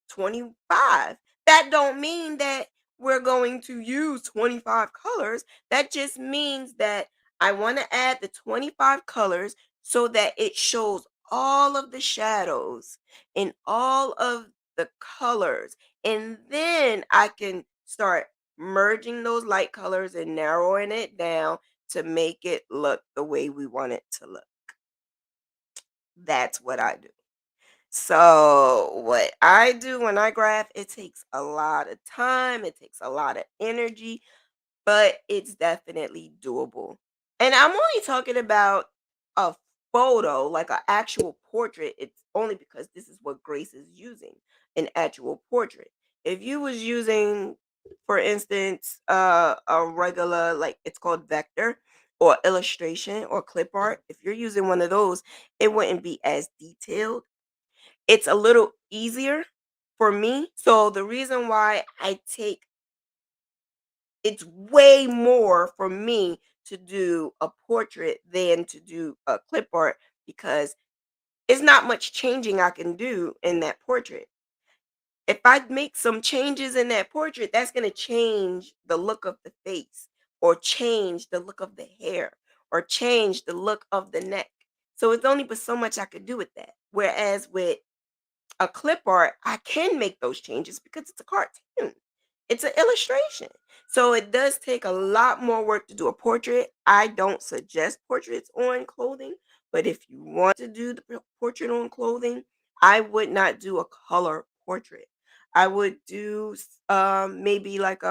25. That don't mean that we're going to use 25 colors. That just means that I want to add the 25 colors so that it shows all of the shadows and all of the colors. And then I can start merging those light colors and narrowing it down to make it look the way we want it to look. That's what I do. So, what I do when I graph, it takes a lot of time, it takes a lot of energy, but it's definitely doable. And I'm only talking about a photo, like an actual portrait. It's only because this is what Grace is using, an actual portrait. If you was using, for instance, a regular, like it's called vector or illustration or clip art, if you're using one of those, it wouldn't be as detailed. It's a little easier for me. So the reason why I take it's way more for me to do a portrait than to do a clip art because it's not much changing I can do in that portrait. If I make some changes in that portrait, that's going to change the look of the face or change the look of the hair or change the look of the neck. So it's only but so much I could do with that. Whereas with a clip art, I can make those changes because it's a cartoon. It's an illustration. So it does take a lot more work to do a portrait. I don't suggest portraits on clothing, but if you want to do the portrait on clothing, I would not do a color portrait. I would do maybe like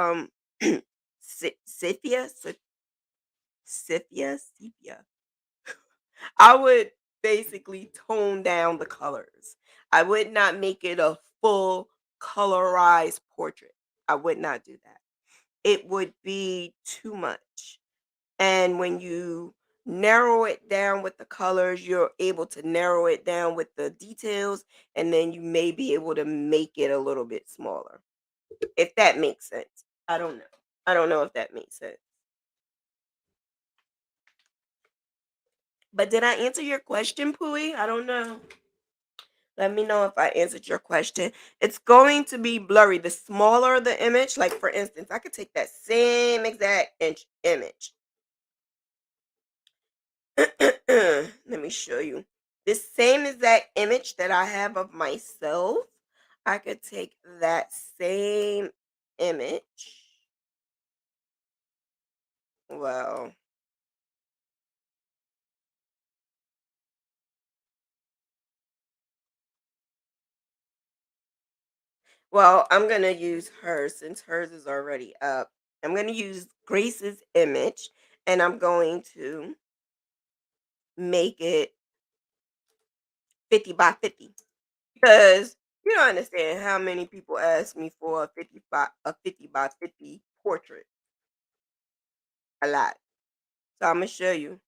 sepia, sepia. I would basically tone down the colors. I would not make it a full colorized portrait. I would not do that. It would be too much. And when you narrow it down with the colors, you're able to narrow it down with the details, and then you may be able to make it a little bit smaller. If that makes sense. I don't know. I don't know if that makes sense. But did I answer your question, Pooey? I don't know. Let me know if I answered your question. It's going to be blurry. The smaller the image, like for instance, I could take that same exact inch image. Let me show you. This same exact image that I have of myself, I could take that same image. Well, well, I'm gonna use hers since hers is already up. I'm gonna use Grace's image, and I'm going to make it 50 by 50. Because you don't understand how many people ask me for a 50 by 50 portrait. A lot. So I'm gonna show you.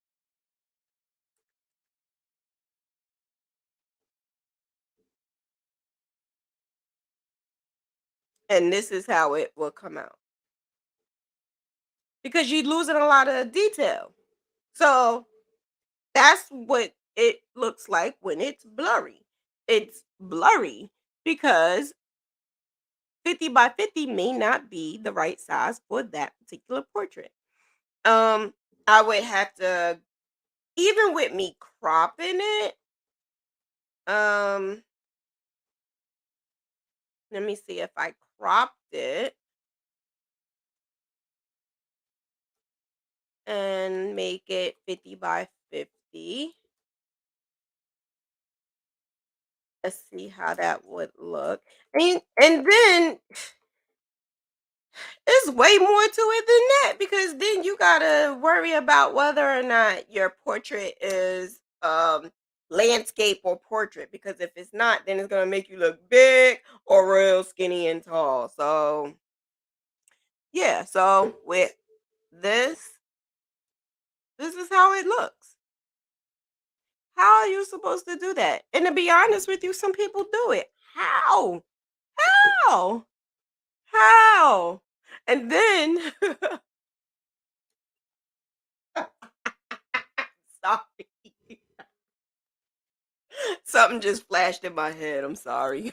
And this is how it will come out. Because you're losing a lot of detail. So that's what it looks like when it's blurry. It's blurry because 50 by 50 may not be the right size for that particular portrait. Um, I would have to, even with me cropping it, um, let me see if I cropped it and make it 50 by 50. see. Let's see how that would look. And then there's way more to it than that because then you gotta worry about whether or not your portrait is landscape or portrait because if it's not, then it's gonna make you look big or real skinny and tall. So yeah, so with this, this is how it looks. How are you supposed to do that? And to be honest with you, some people do it. How? How? How? And then sorry. Something just flashed in my head. I'm sorry.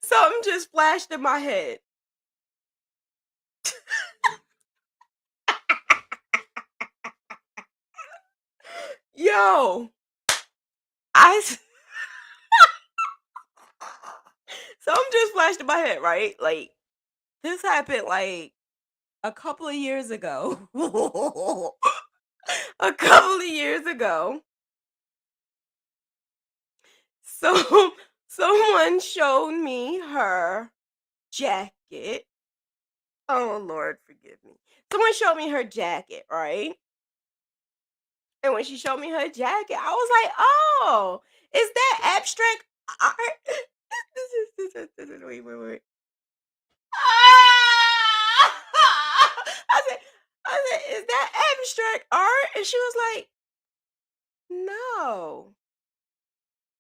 Something just flashed in my head. Yo, I s- something just flashed in my head, right? Like this happened like a couple of years ago. A couple of years ago. So someone showed me her jacket. Oh Lord, forgive me. Someone showed me her jacket, right? And when she showed me her jacket, I was like, "Oh, is that abstract art?" Wait. Ah! I said, "Is that abstract art?" And she was like, "No.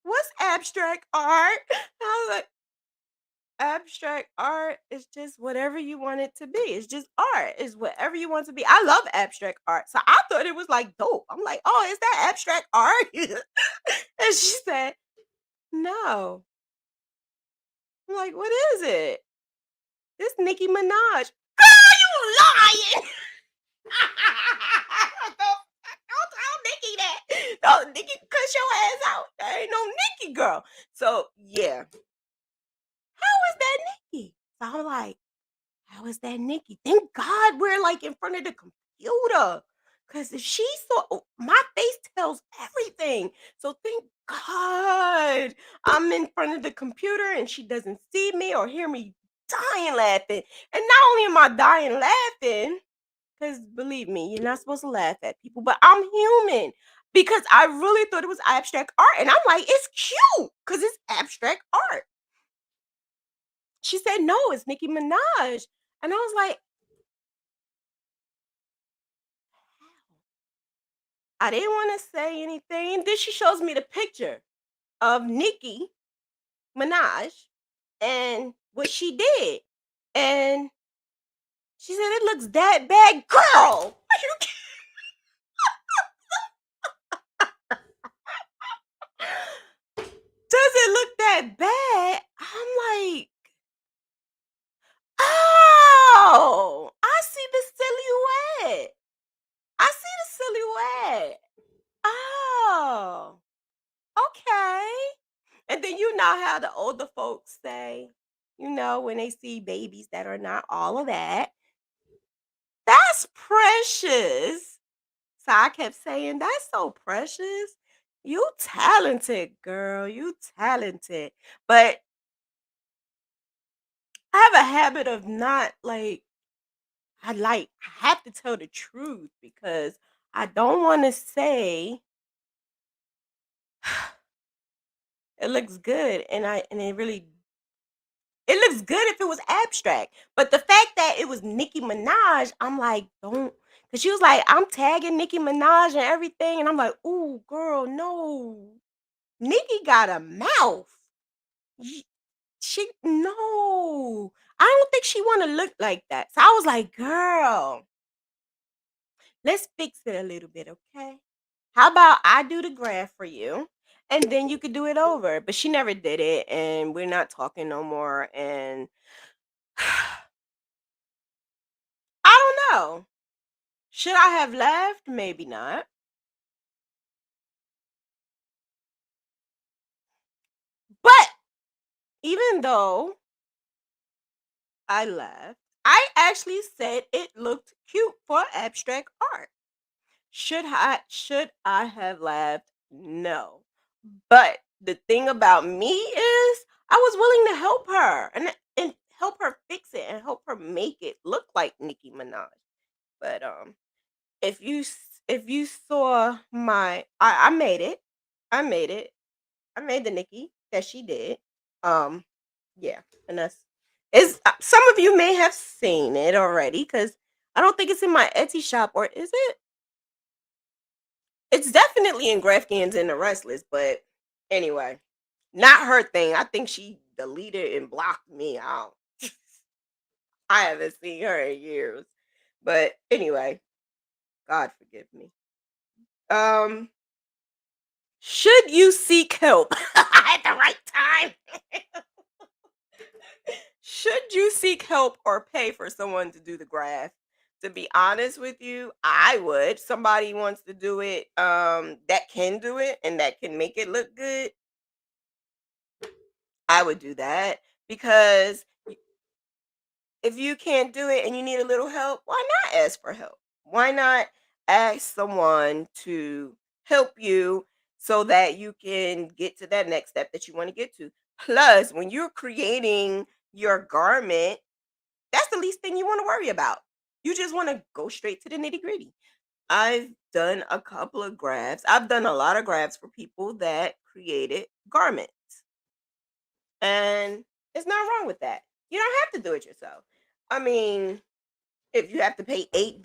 What's abstract art?" I was like, "Abstract art is just whatever you want it to be. It's just art. It's whatever you want to be." I love abstract art, so I thought it was like dope. I'm like, "Oh, is that abstract art?" And she said, "No." I'm like, "What is it?" "This Nicki Minaj." Girl, you lying! Don't tell Nicki that. Don't Nicki cuss your ass out. There ain't no Nicki girl. So yeah, how is that Nicki? So I'm like, how is that Nicki? Thank God we're like in front of the computer. Cause if she saw my face tells everything. So thank God I'm in front of the computer and she doesn't see me or hear me dying laughing. And not only am I dying laughing, because believe me, you're not supposed to laugh at people, but I'm human. Because I really thought it was abstract art. And I'm like, it's cute because it's abstract art. She said, no, it's Nicki Minaj. And I was like, I didn't want to say anything. Then she shows me the picture of Nicki Minaj and what she did. And she said, it looks that bad. Girl, does it look that bad? I'm like, oh, I see the silhouette. I see the silhouette. Oh, okay. And then you know how the older folks say, when they see babies that are not all of that, that's precious. So I kept saying, that's so precious. You talented, girl. You talented. But I have a habit of not I have to tell the truth because I don't want to say it looks good and it looks good if it was abstract. But the fact that it was Nicki Minaj, I'm like, don't because she was like, I'm tagging Nicki Minaj and everything. And I'm like, ooh, girl, no. Nicki got a mouth. Y- She no. I don't think she wanna look like that. So I was like, girl, let's fix it a little bit, okay? How about I do the graph for you and then you could do it over? But she never did it and we're not talking no more. And I don't know. Should I have laughed? Maybe not. But even though I laughed, I actually said it looked cute for abstract art. Should I have laughed? No. But the thing about me is I was willing to help her and help her fix it and help her make it look like Nicki Minaj. But if you saw I made it. I made it. I made the Nicki that she did. Um yeah, and that's is some of you may have seen it already cuz I don't think it's in my Etsy shop, or is it? It's definitely in Graphghan's and the Restless, but anyway, not her thing. I think she deleted and blocked me out. I haven't seen her in years. But anyway, God forgive me. Um, should you seek help at the right time? Should you seek help or pay for someone to do the graph? To be honest with you, I would. Somebody wants to do it that can do it and that can make it look good. I would do that because if you can't do it and you need a little help, why not ask for help? Why not ask someone to help you so that you can get to that next step that you want to get to? Plus, when you're creating your garment, that's the least thing you want to worry about. You just want to go straight to the nitty gritty. I've done a couple of graphs. I've done a lot of graphs for people that created garments. And there's nothing wrong with that. You don't have to do it yourself. I mean, if you have to pay $8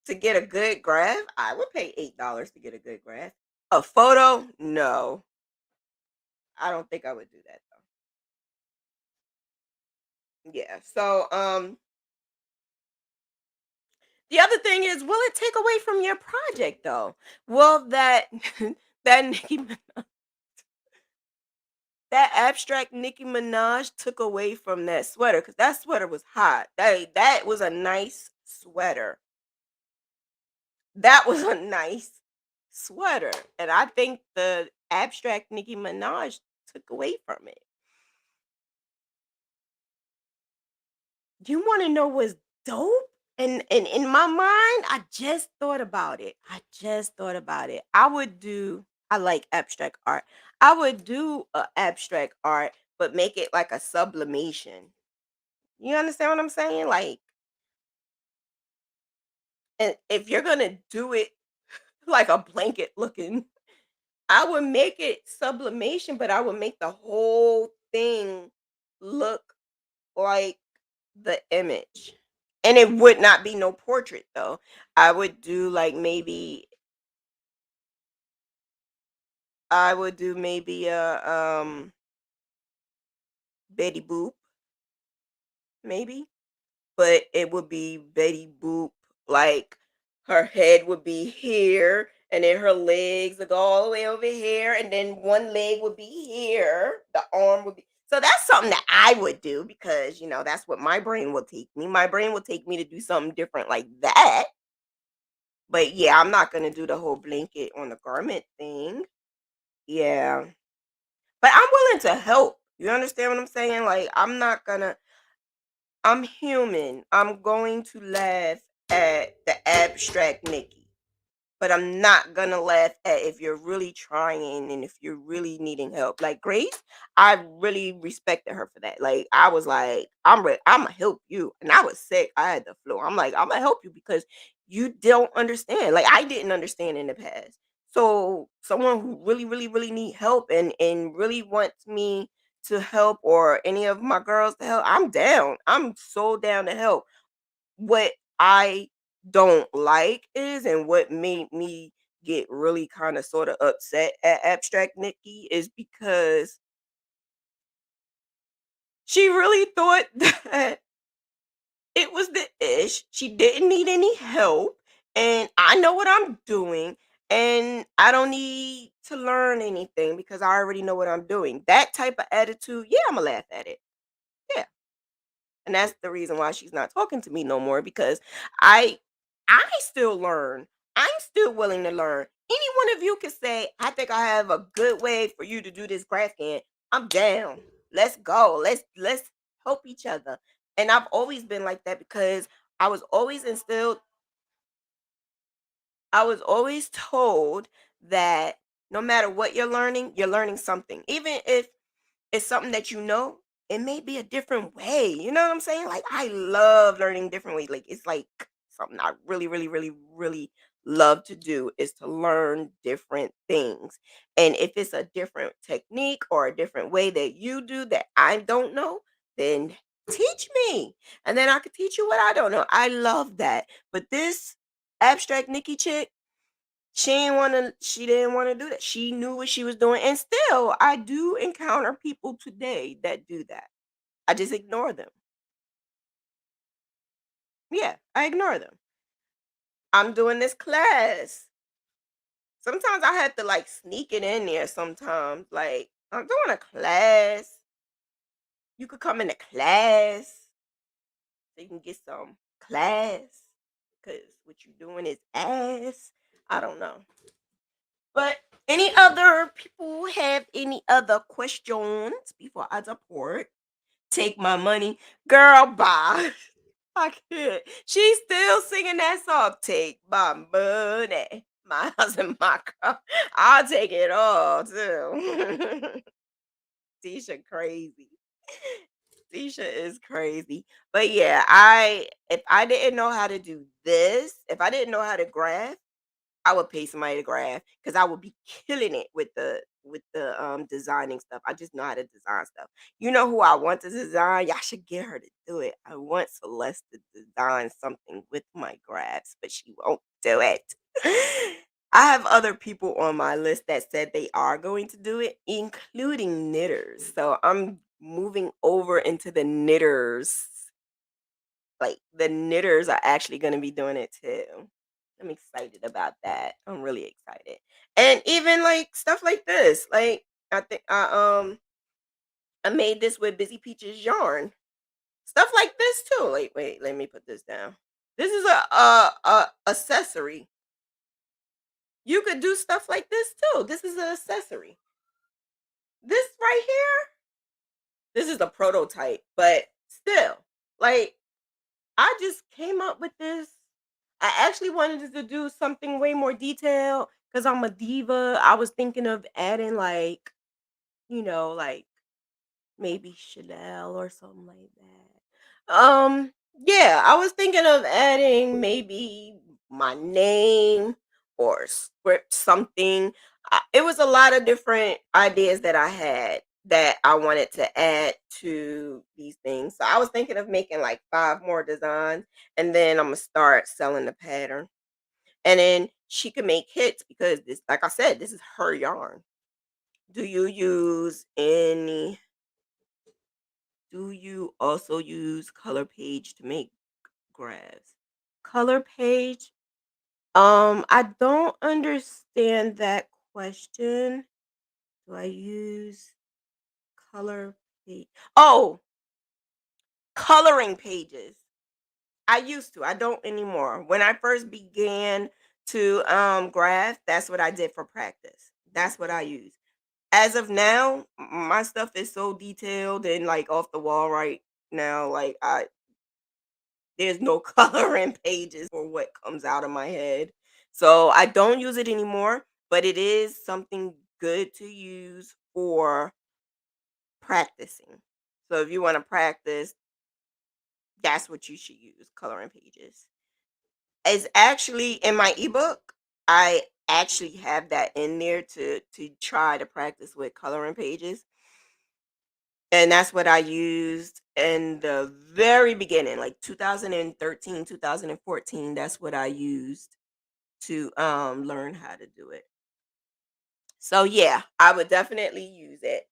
to get a good graph, I would pay $8 to get a good graph. A photo? No. I don't think I would do that though. Yeah. So the other thing is, will it take away from your project though? Will that that that abstract Nicki Minaj took away from that sweater because that sweater was hot. That was a nice sweater. That was a nice sweater, and I think the abstract Nicki Minaj took away from it. You wanna know what's dope? And in my mind, I just thought about it. I just thought about it. I like abstract art. I would do a abstract art, but make it like a sublimation. You understand what I'm saying? Like, and if you're gonna do it like a blanket looking, I would make it sublimation, but I would make the whole thing look like the image. And it would not be no portrait though. I would do like maybe a Betty Boop, maybe. But it would be Betty Boop, like her head would be here, and then her legs would go all the way over here, and then one leg would be here. The arm would be so that's something that I would do because that's what my brain will take me. My brain will take me to do something different like that. But yeah, I'm not gonna do the whole blanket on the garment thing. Yeah. But I'm willing to help. You understand what I'm saying? Like I'm human. I'm going to laugh at the abstract Nikki. But I'm not gonna laugh at if you're really trying and if you're really needing help. Like Grace, I really respected her for that. Like I was like, I'm gonna help you, and I was sick. I had the flu. I'm like, I'm gonna help you because you don't understand. Like I didn't understand in the past. So someone who really, really, really need help and really wants me to help, or any of my girls to help, I'm down. I'm so down to help. What I don't like is, and what made me get really kind of sort of upset at Abstract Nikki is because she really thought that it was the ish. She didn't need any help, and I know what I'm doing, and I don't need to learn anything because I already know what I'm doing. That type of attitude, yeah, I'm gonna laugh at it. Yeah. And that's the reason why she's not talking to me no more because I I still learn. I'm still willing to learn. Any one of you can say, I think I have a good way for you to do this graph can. I'm down. Let's go. Let's help each other. And I've always been like that because I was always instilled I was always told that no matter what you're learning something. Even if it's something that you know, it may be a different way. You know what I'm saying? Like I love learning different ways. Like it's like something I really, really, really, really love to do is to learn different things. And if it's a different technique or a different way that you do that I don't know, then teach me. And then I could teach you what I don't know. I love that. But this abstract Nikki chick, she didn't wanna do that. She knew what she was doing, and still, I do encounter people today that do that. I just ignore them. Yeah, I ignore them. I'm doing this class. Sometimes I have to, like, sneak it in there sometimes, like, "I'm doing a class. You could come into class so you can get some class, because what you doing is ass." I don't know. But any other people have any other questions before I depart? Take my money. Girl, bye. I can't. She's still singing that song. Take my money. My house and my car. I'll take it all too. Tisha crazy. Tisha is crazy. But yeah, if I didn't know how to do this, if I didn't know how to graph, I would pay somebody to graph because I would be killing it with the designing stuff. I just know how to design stuff. You know who I want to design? Y'all should get her to do it. I want Celeste to design something with my graphs, but she won't do it. I have other people on my list that said they are going to do it, including knitters. So I'm moving over into the knitters. Like the knitters are actually going to be doing it too. I'm excited about that. I'm really excited. And even like stuff like this. Like I made this with Busy Peaches yarn. Stuff like this too. Like wait, let me put this down. This is a accessory. You could do stuff like this too. This is an accessory. This right here, this is a prototype, but still, like I just came up with this. I actually wanted to do something way more detailed because I'm a diva. I was thinking of adding like, like maybe Chanel or something like that. Yeah, I was thinking of adding maybe my name or script something. It was a lot of different ideas that I had that I wanted to add to these things. So I was thinking of making like 5 more designs and then I'm gonna start selling the pattern. And then she can make hits because this, like I said, this is her yarn. Do you use any Do you also use Color Page to make graphs? Color Page? I don't understand that question. Do I use Color Page? Oh, coloring pages. I used to. I don't anymore. When I first began to graph, that's what I did for practice. That's what I use. As of now, my stuff is so detailed and like off the wall right now. Like there's no coloring pages for what comes out of my head. So I don't use it anymore, but it is something good to use for practicing. So if you want to practice, that's what you should use, coloring pages. It's actually in my ebook. I actually have that in there to try to practice with coloring pages. And that's what I used in the very beginning, like 2013, 2014. That's what I used to learn how to do it. So yeah, I would definitely use it.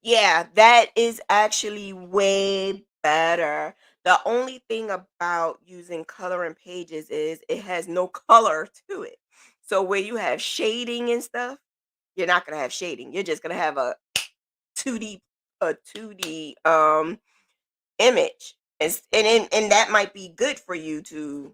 Yeah, that is actually way better. The only thing about using coloring pages is it has no color to it. So where you have shading and stuff, you're not gonna have shading. You're just gonna have a 2D a 2D image. And that might be good for you to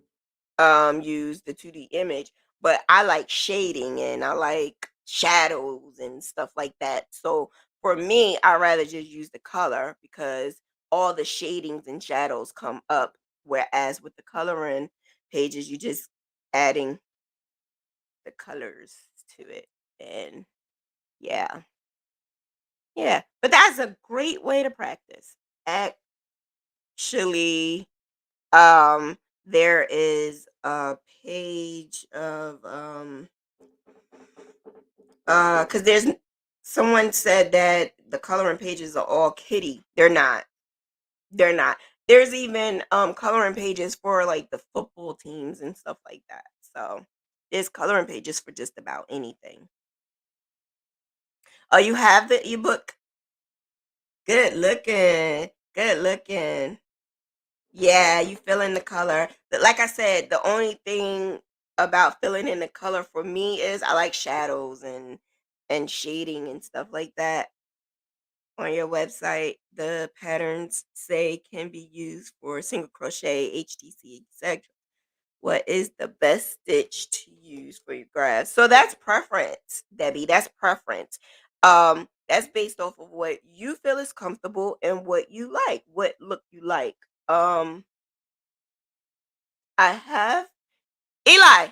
use the 2D image, but I like shading and I like shadows and stuff like that. So for me, I rather just use the color because all the shadings and shadows come up, whereas with the coloring pages, you just adding the colors to it. And yeah, yeah. But that's a great way to practice. Actually, um, there is a page of because someone said that the coloring pages are all kitty. They're not. They're not. There's even coloring pages for like the football teams and stuff like that. So there's coloring pages for just about anything. Oh, you have the ebook? Good looking. Good looking. Yeah, you fill in the color. But like I said, the only thing about filling in the color for me is I like shadows and shading and stuff like that. On your website, the patterns say can be used for single crochet, HTC, etc. What is the best stitch to use for your graphs? So that's preference, Debbie. That's preference. That's based off of what you feel is comfortable and what you like, what look you like. Um, I have Eli.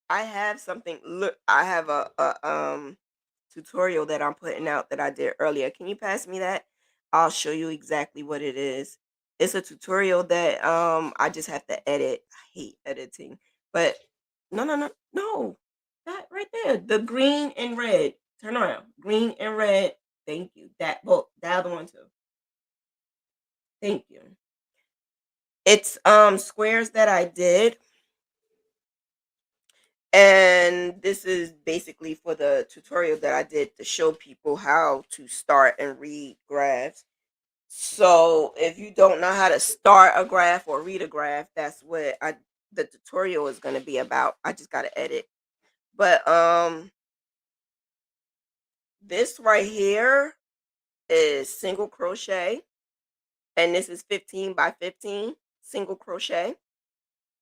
I have something. Look, I have a tutorial that I'm putting out that I did earlier. Can you pass me that? I'll show you exactly what it is. It's a tutorial that I just have to edit. I hate editing. But no. That right there. The green and red. Turn around. Green and red. Thank you. That book. That other one too. Thank you. It's squares that I did. And this is basically for the tutorial that I did to show people how to start and read graphs. So if you don't know how to start a graph or read a graph, that's what the tutorial is going to be about. I just got to edit. But this right here is single crochet, and this is 15 by 15 single crochet.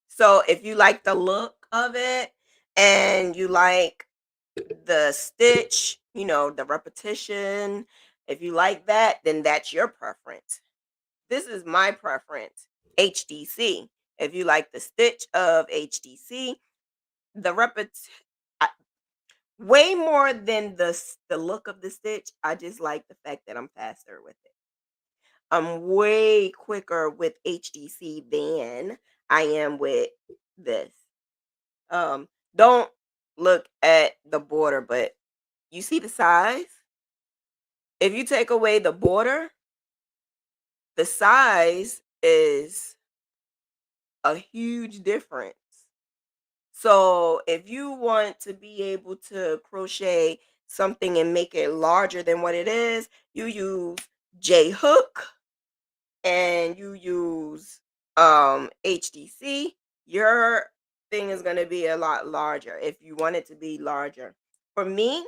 So if you like the look of it and you like the stitch, the repetition, if you like that, then that's your preference. This is my preference, HDC. If you like the stitch of HDC, the way more than the look of the stitch, I just like the fact that I'm faster with it. I'm way quicker with HDC than I am with this. Don't look at the border, but you see the size? If you take away the border, the size is a huge difference. So if you want to be able to crochet something and make it larger than what it is, you use J hook and you use HDC. Your thing is going to be a lot larger if you want it to be larger. For me,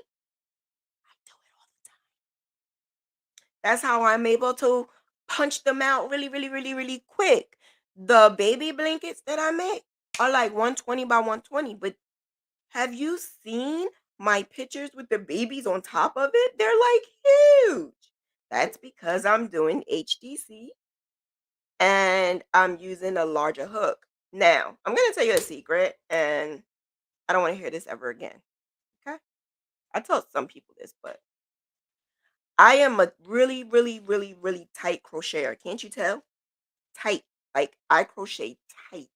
that's how I'm able to punch them out really, really, really, really quick. The baby blankets that I make are like 120 by 120, but have you seen my pictures with the babies on top of it? They're like huge. That's because I'm doing HDC and I'm using a larger hook. Now, I'm going to tell you a secret, and I don't want to hear this ever again. Okay? I told some people this, but I am a really, really, really, really tight crocheter. Can't you tell? Tight. Like I crochet tight.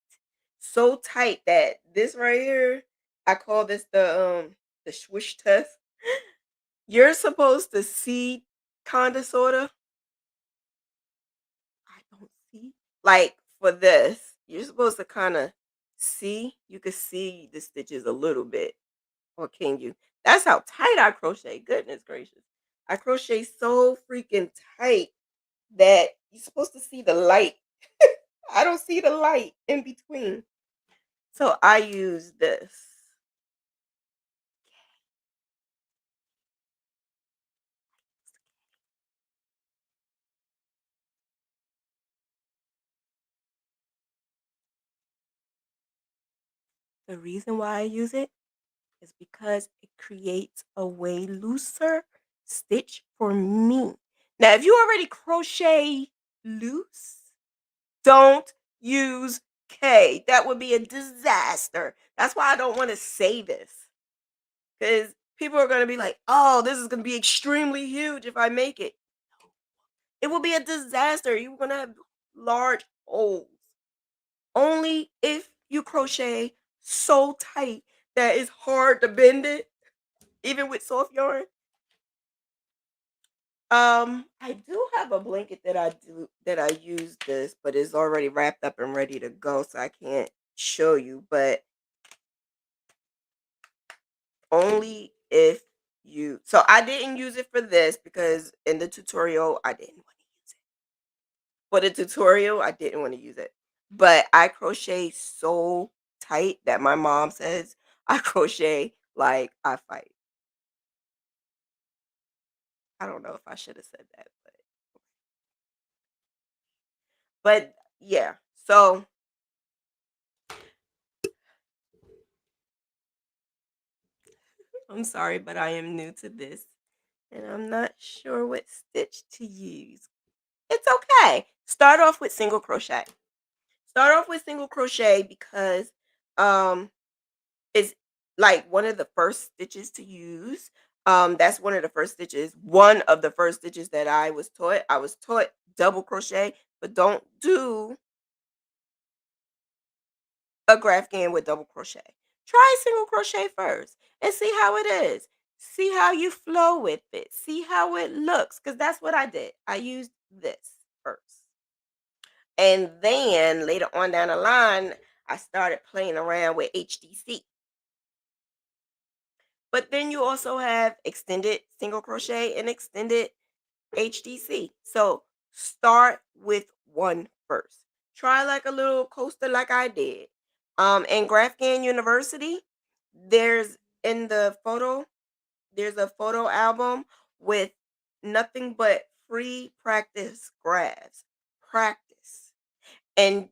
So tight that this right here, I call this the swish test. You're supposed to see kinda sorta. I don't see. Like for this, you're supposed to kinda see. You can see the stitches a little bit. Or can you? That's how tight I crochet. Goodness gracious. I crochet so freaking tight that you're supposed to see the light. I don't see the light in between. So I use this. The reason why I use it is because it creates a way looser stitch for me. Now, if you already crochet loose, don't use K. That would be a disaster. That's why I don't want to say this. Because people are going to be like, oh, this is going to be extremely huge if I make it. It will be a disaster. You're going to have large holes. Only if you crochet so tight that it's hard to bend it, even with soft yarn. I do have a blanket that I use this, but it's already wrapped up and ready to go, so I can't show you. But only if you. So I didn't use it for this because in the tutorial I didn't want to use it. For the tutorial, I didn't want to use it, but I crochet so tight that my mom says I crochet like I fight. I don't know if I should have said that, but yeah. So I'm sorry, but I am new to this and I'm not sure what stitch to use. It's okay. Start off with single crochet. Start off with single crochet because um it's like one of the first stitches to use. That's one of the first stitches. One of the first stitches that I was taught. I was taught double crochet, but don't do a Graphghan with double crochet. Try single crochet first and see how it is. See how you flow with it. See how it looks. Because that's what I did. I used this first. And then later on down the line, I started playing around with HDC. But then you also have extended single crochet and extended HDC. So start with one first. Try like a little coaster like I did. In Graphghan University, there's in the photo, there's a photo album with nothing but free practice graphs. Practice. And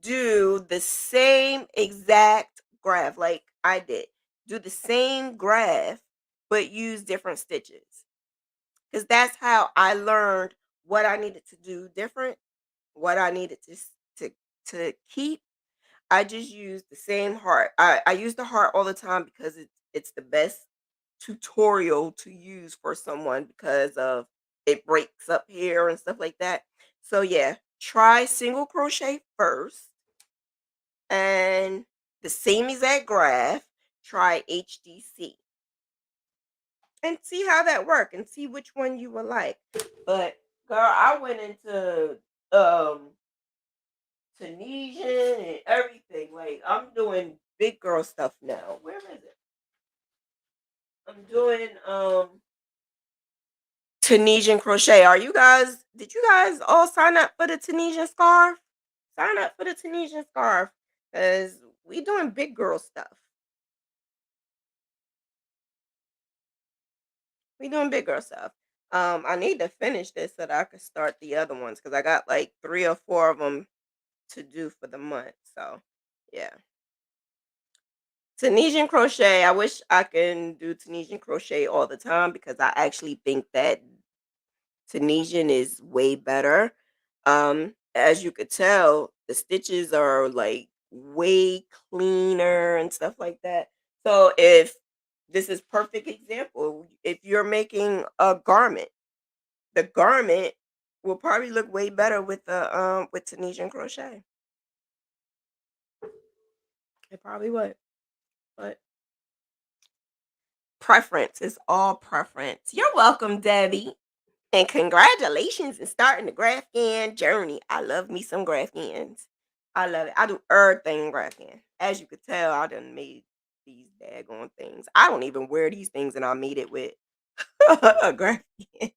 do the same exact graph like I did. Do the same graph, but use different stitches. Because that's how I learned what I needed to do different, what I needed to keep. I just used the same heart. I use the heart all the time because it's the best tutorial to use for someone because of it breaks up here and stuff like that. So yeah, try single crochet first and the same exact graph, try HDC and see how that work and see which one you would like. But girl, I went into um Tunisian and everything. Like I'm doing big girl stuff now. Where is it? I'm doing Tunisian crochet. Did you guys all sign up for the Tunisian scarf? Sign up for the Tunisian scarf because we doing big girl stuff. We doing big girl stuff. I need to finish this so that I can start the other ones because I got like 3 or 4 of them to do for the month. So, yeah. Tunisian crochet. I wish I can do Tunisian crochet all the time because I actually think that Tunisian is way better. As you could tell, the stitches are like way cleaner and stuff like that. So if this is perfect example, if you're making a garment, the garment will probably look way better with Tunisian crochet. It probably would. But preference is all preference. You're welcome, Debbie. And congratulations in starting the Graphghan journey. I love me some Graphghans. I love it. I do everything Graphghan. As you could tell, I done made these daggone things. I don't even wear these things and I made it with a Graphghan.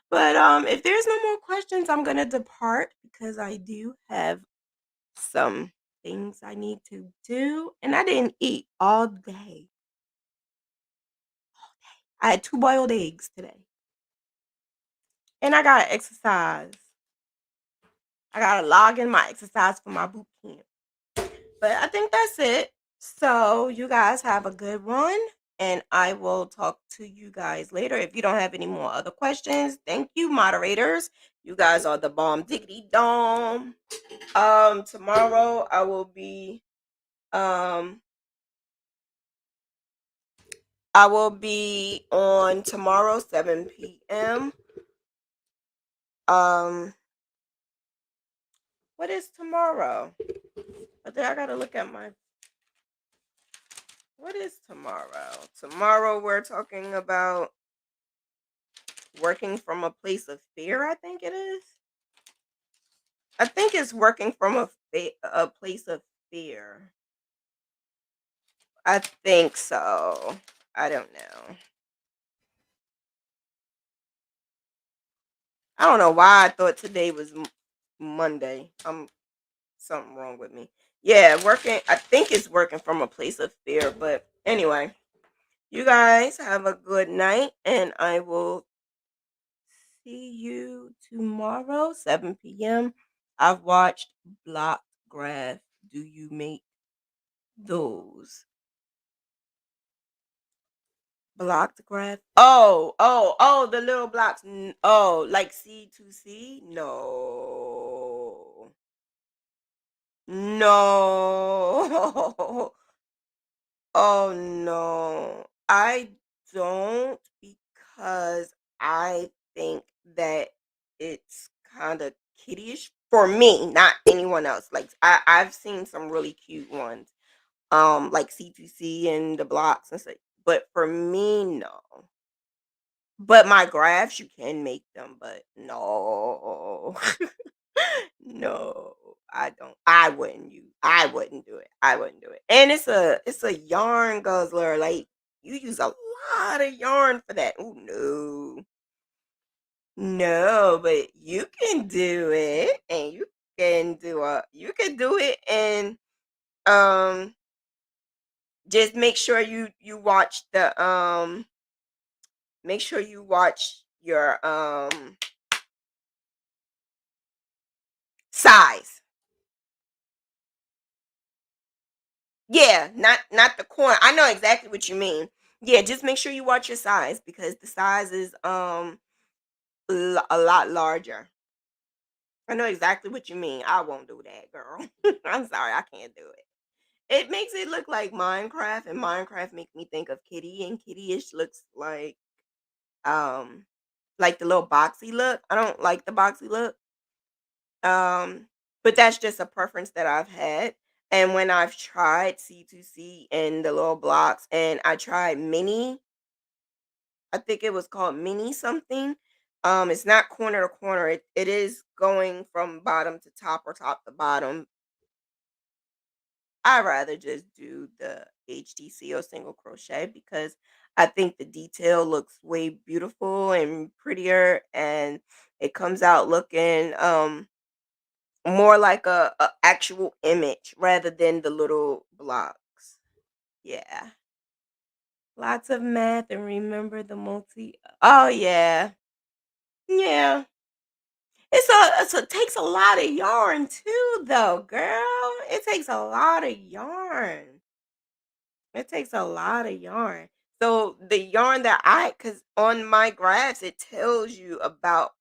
But if there's no more questions, I'm gonna depart because I do have some things I need to do. And I didn't eat all day. I had 2 boiled eggs today. And I gotta exercise. I gotta log in my exercise for my boot camp. But I think that's it. So you guys have a good one. and I will talk to you guys later. If you don't have any more other questions, thank you, moderators. You guys are the bomb diggity dome. Tomorrow um I will be on tomorrow 7 p.m. Um what is tomorrow? I think I gotta look at my what is tomorrow? Tomorrow we're talking about working from a place of fear, I think it is. I think it's working from a place of fear. I think so. I don't know. I don't know why I thought today was Monday. Something wrong with me. Yeah, working. I think it's working from a place of fear. But anyway, you guys have a good night, and I will see you tomorrow, 7 p.m. I've watched Block Graph. Do you make those? Blocked graph? Oh, the little blocks. Oh, like C2C? No. No. Oh, no. I don't because I think that it's kind of kiddyish for me, not anyone else. Like I've seen some really cute ones, like C2C and the blocks and stuff. But for me, no. But my graphs, you can make them, but no. No, I don't. I wouldn't do it. I wouldn't do it. And it's a yarn guzzler. Like you use a lot of yarn for that. Oh no. No, but you can do it and you can do it and um just make sure you watch your size. Yeah, not the corner. I know exactly what you mean. Yeah, just make sure you watch your size because the size is a lot larger. I know exactly what you mean. I won't do that, girl. I'm sorry, I can't do it. It makes it look like Minecraft, and Minecraft makes me think of Kitty, and Kitty-ish looks um like the little boxy look. I don't like the boxy look. Um, but that's just a preference that I've had. And when I've tried C2C and the little blocks, and I tried mini, I think it was called mini something. It's not corner to corner. It is going from bottom to top or top to bottom. I rather just do the HTC or single crochet because I think the detail looks way beautiful and prettier, and it comes out looking more like a actual image rather than the little blocks. Yeah. Lots of math and remember the multi. Oh yeah. Yeah. It takes a lot of yarn too though, girl. It takes a lot of yarn. It takes a lot of yarn. So the yarn that cuz on my graphs it tells you about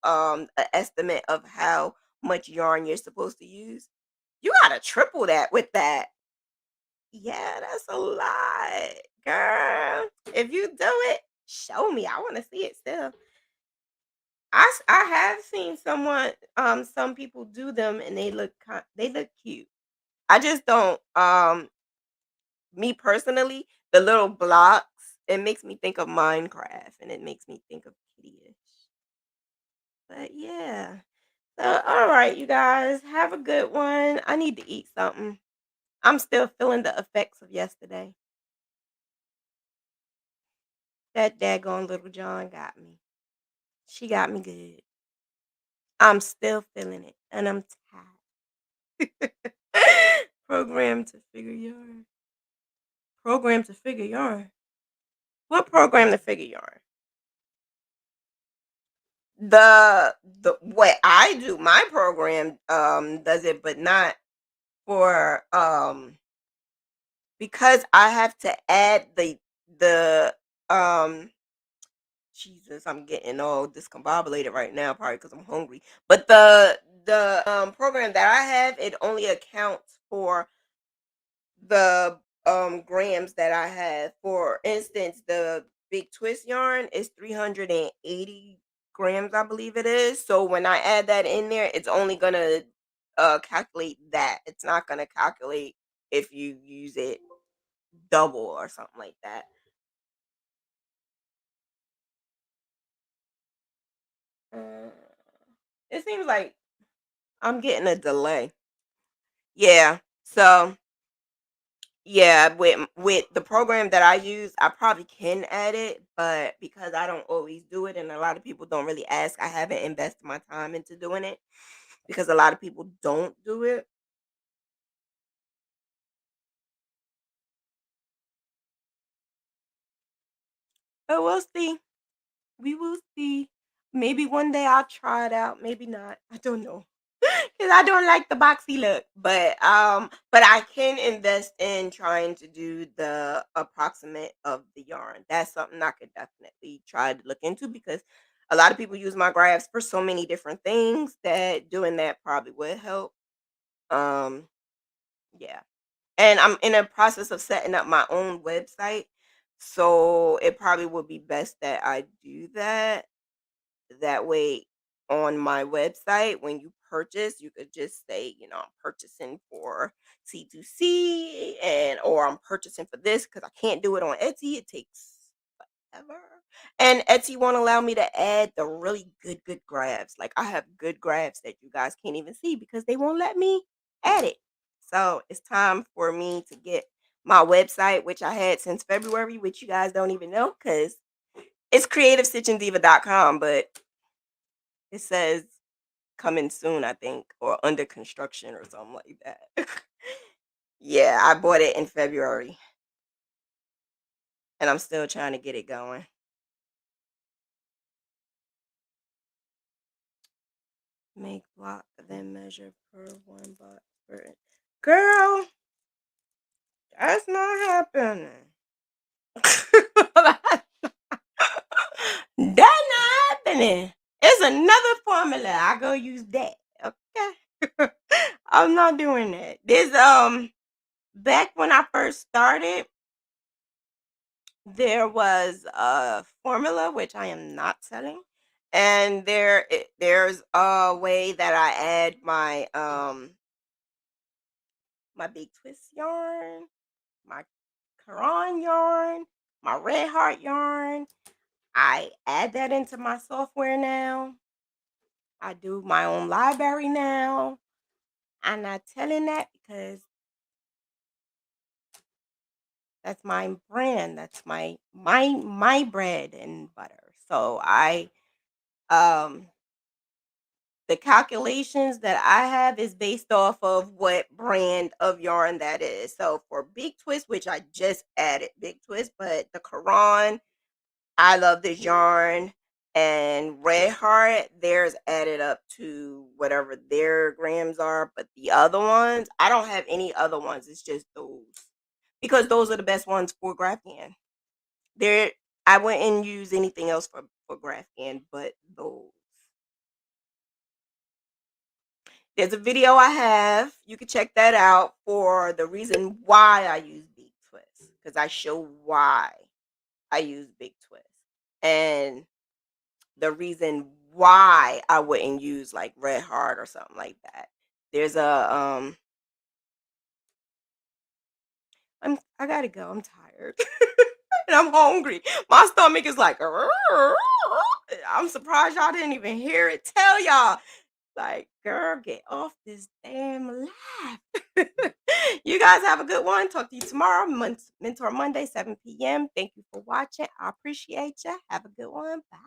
an estimate of how much yarn you're supposed to use. You gotta triple that with that. Yeah, that's a lot, girl. If you do it, show me. I want to see it still. I have seen some people do them and they look cute. I just don't me personally, the little blocks, it makes me think of Minecraft and it makes me think of Kitty-ish. But yeah. So all right, you guys, have a good one. I need to eat something. I'm still feeling the effects of yesterday. That daggone little John got me. She got me good. I'm still feeling it, and I'm tired. Program to figure yarn. Program to figure yarn. What program to figure yarn? The what I do, my program does it, but not for because I have to add the um Jesus, I'm getting all discombobulated right now, probably because I'm hungry. But the program that I have, it only accounts for the grams that I have. For instance, the big twist yarn is 380 grams, I believe it is. So when I add that in there, it's only gonna calculate that. It's not gonna calculate if you use it double or something like that. Uh, it seems like I'm getting a delay. Yeah. So yeah, with the program that I use, I probably can add it, but because I don't always do it, and a lot of people don't really ask, I haven't invested my time into doing it because a lot of people don't do it. But we'll see. We will see. Maybe one day I'll try it out. Maybe not. I don't know. Cause I don't like the boxy look. But I can invest in trying to do the approximate of the yarn. That's something I could definitely try to look into because a lot of people use my graphs for so many different things that doing that probably would help. Um, yeah. And I'm in a process of setting up my own website. So it probably would be best that I do that. That way, on my website, when you purchase, you could just say, I'm purchasing for C2C and or I'm purchasing for this because I can't do it on Etsy. It takes forever. And Etsy won't allow me to add the really good graphs. Like I have good graphs that you guys can't even see because they won't let me add it. So it's time for me to get my website, which I had since February, which you guys don't even know because it's creativestitchingdiva.com, but it says coming soon, I think, or under construction or something like that. Yeah, I bought it in February and I'm still trying to get it going. Make block, then measure per one box per girl. That's not happening. That's not happening. It's another formula. I go use that. Okay. I'm not doing that. This back when I first started, there was a formula which I am not selling, and there's a way that I add my big twist yarn, my Caron yarn, my red heart yarn. I add that into my software now. I do my own library now. I'm not telling that because that's my brand. That's my bread and butter. So I um the calculations that I have is based off of what brand of yarn that is. So for Big Twist, which I just added Big Twist, but the Quran, I love this yarn. And Red Heart, theirs added up to whatever their grams are. But the other ones, I don't have any other ones. It's just those. Because those are the best ones for Graphghan. There I wouldn't use anything else for Graphghan but those. There's a video I have. You can check that out for the reason why I use Big Twist because I show why I use Big Twist and the reason why I wouldn't use like Red Heart or something like that. There's a I gotta go. I'm tired and I'm hungry. My stomach is like I'm surprised y'all didn't even hear it. Tell y'all. Like, girl, get off this damn laugh. You guys have a good one. Talk to you tomorrow. Mentor Monday, 7 p.m. Thank you for watching. I appreciate you. Have a good one. Bye.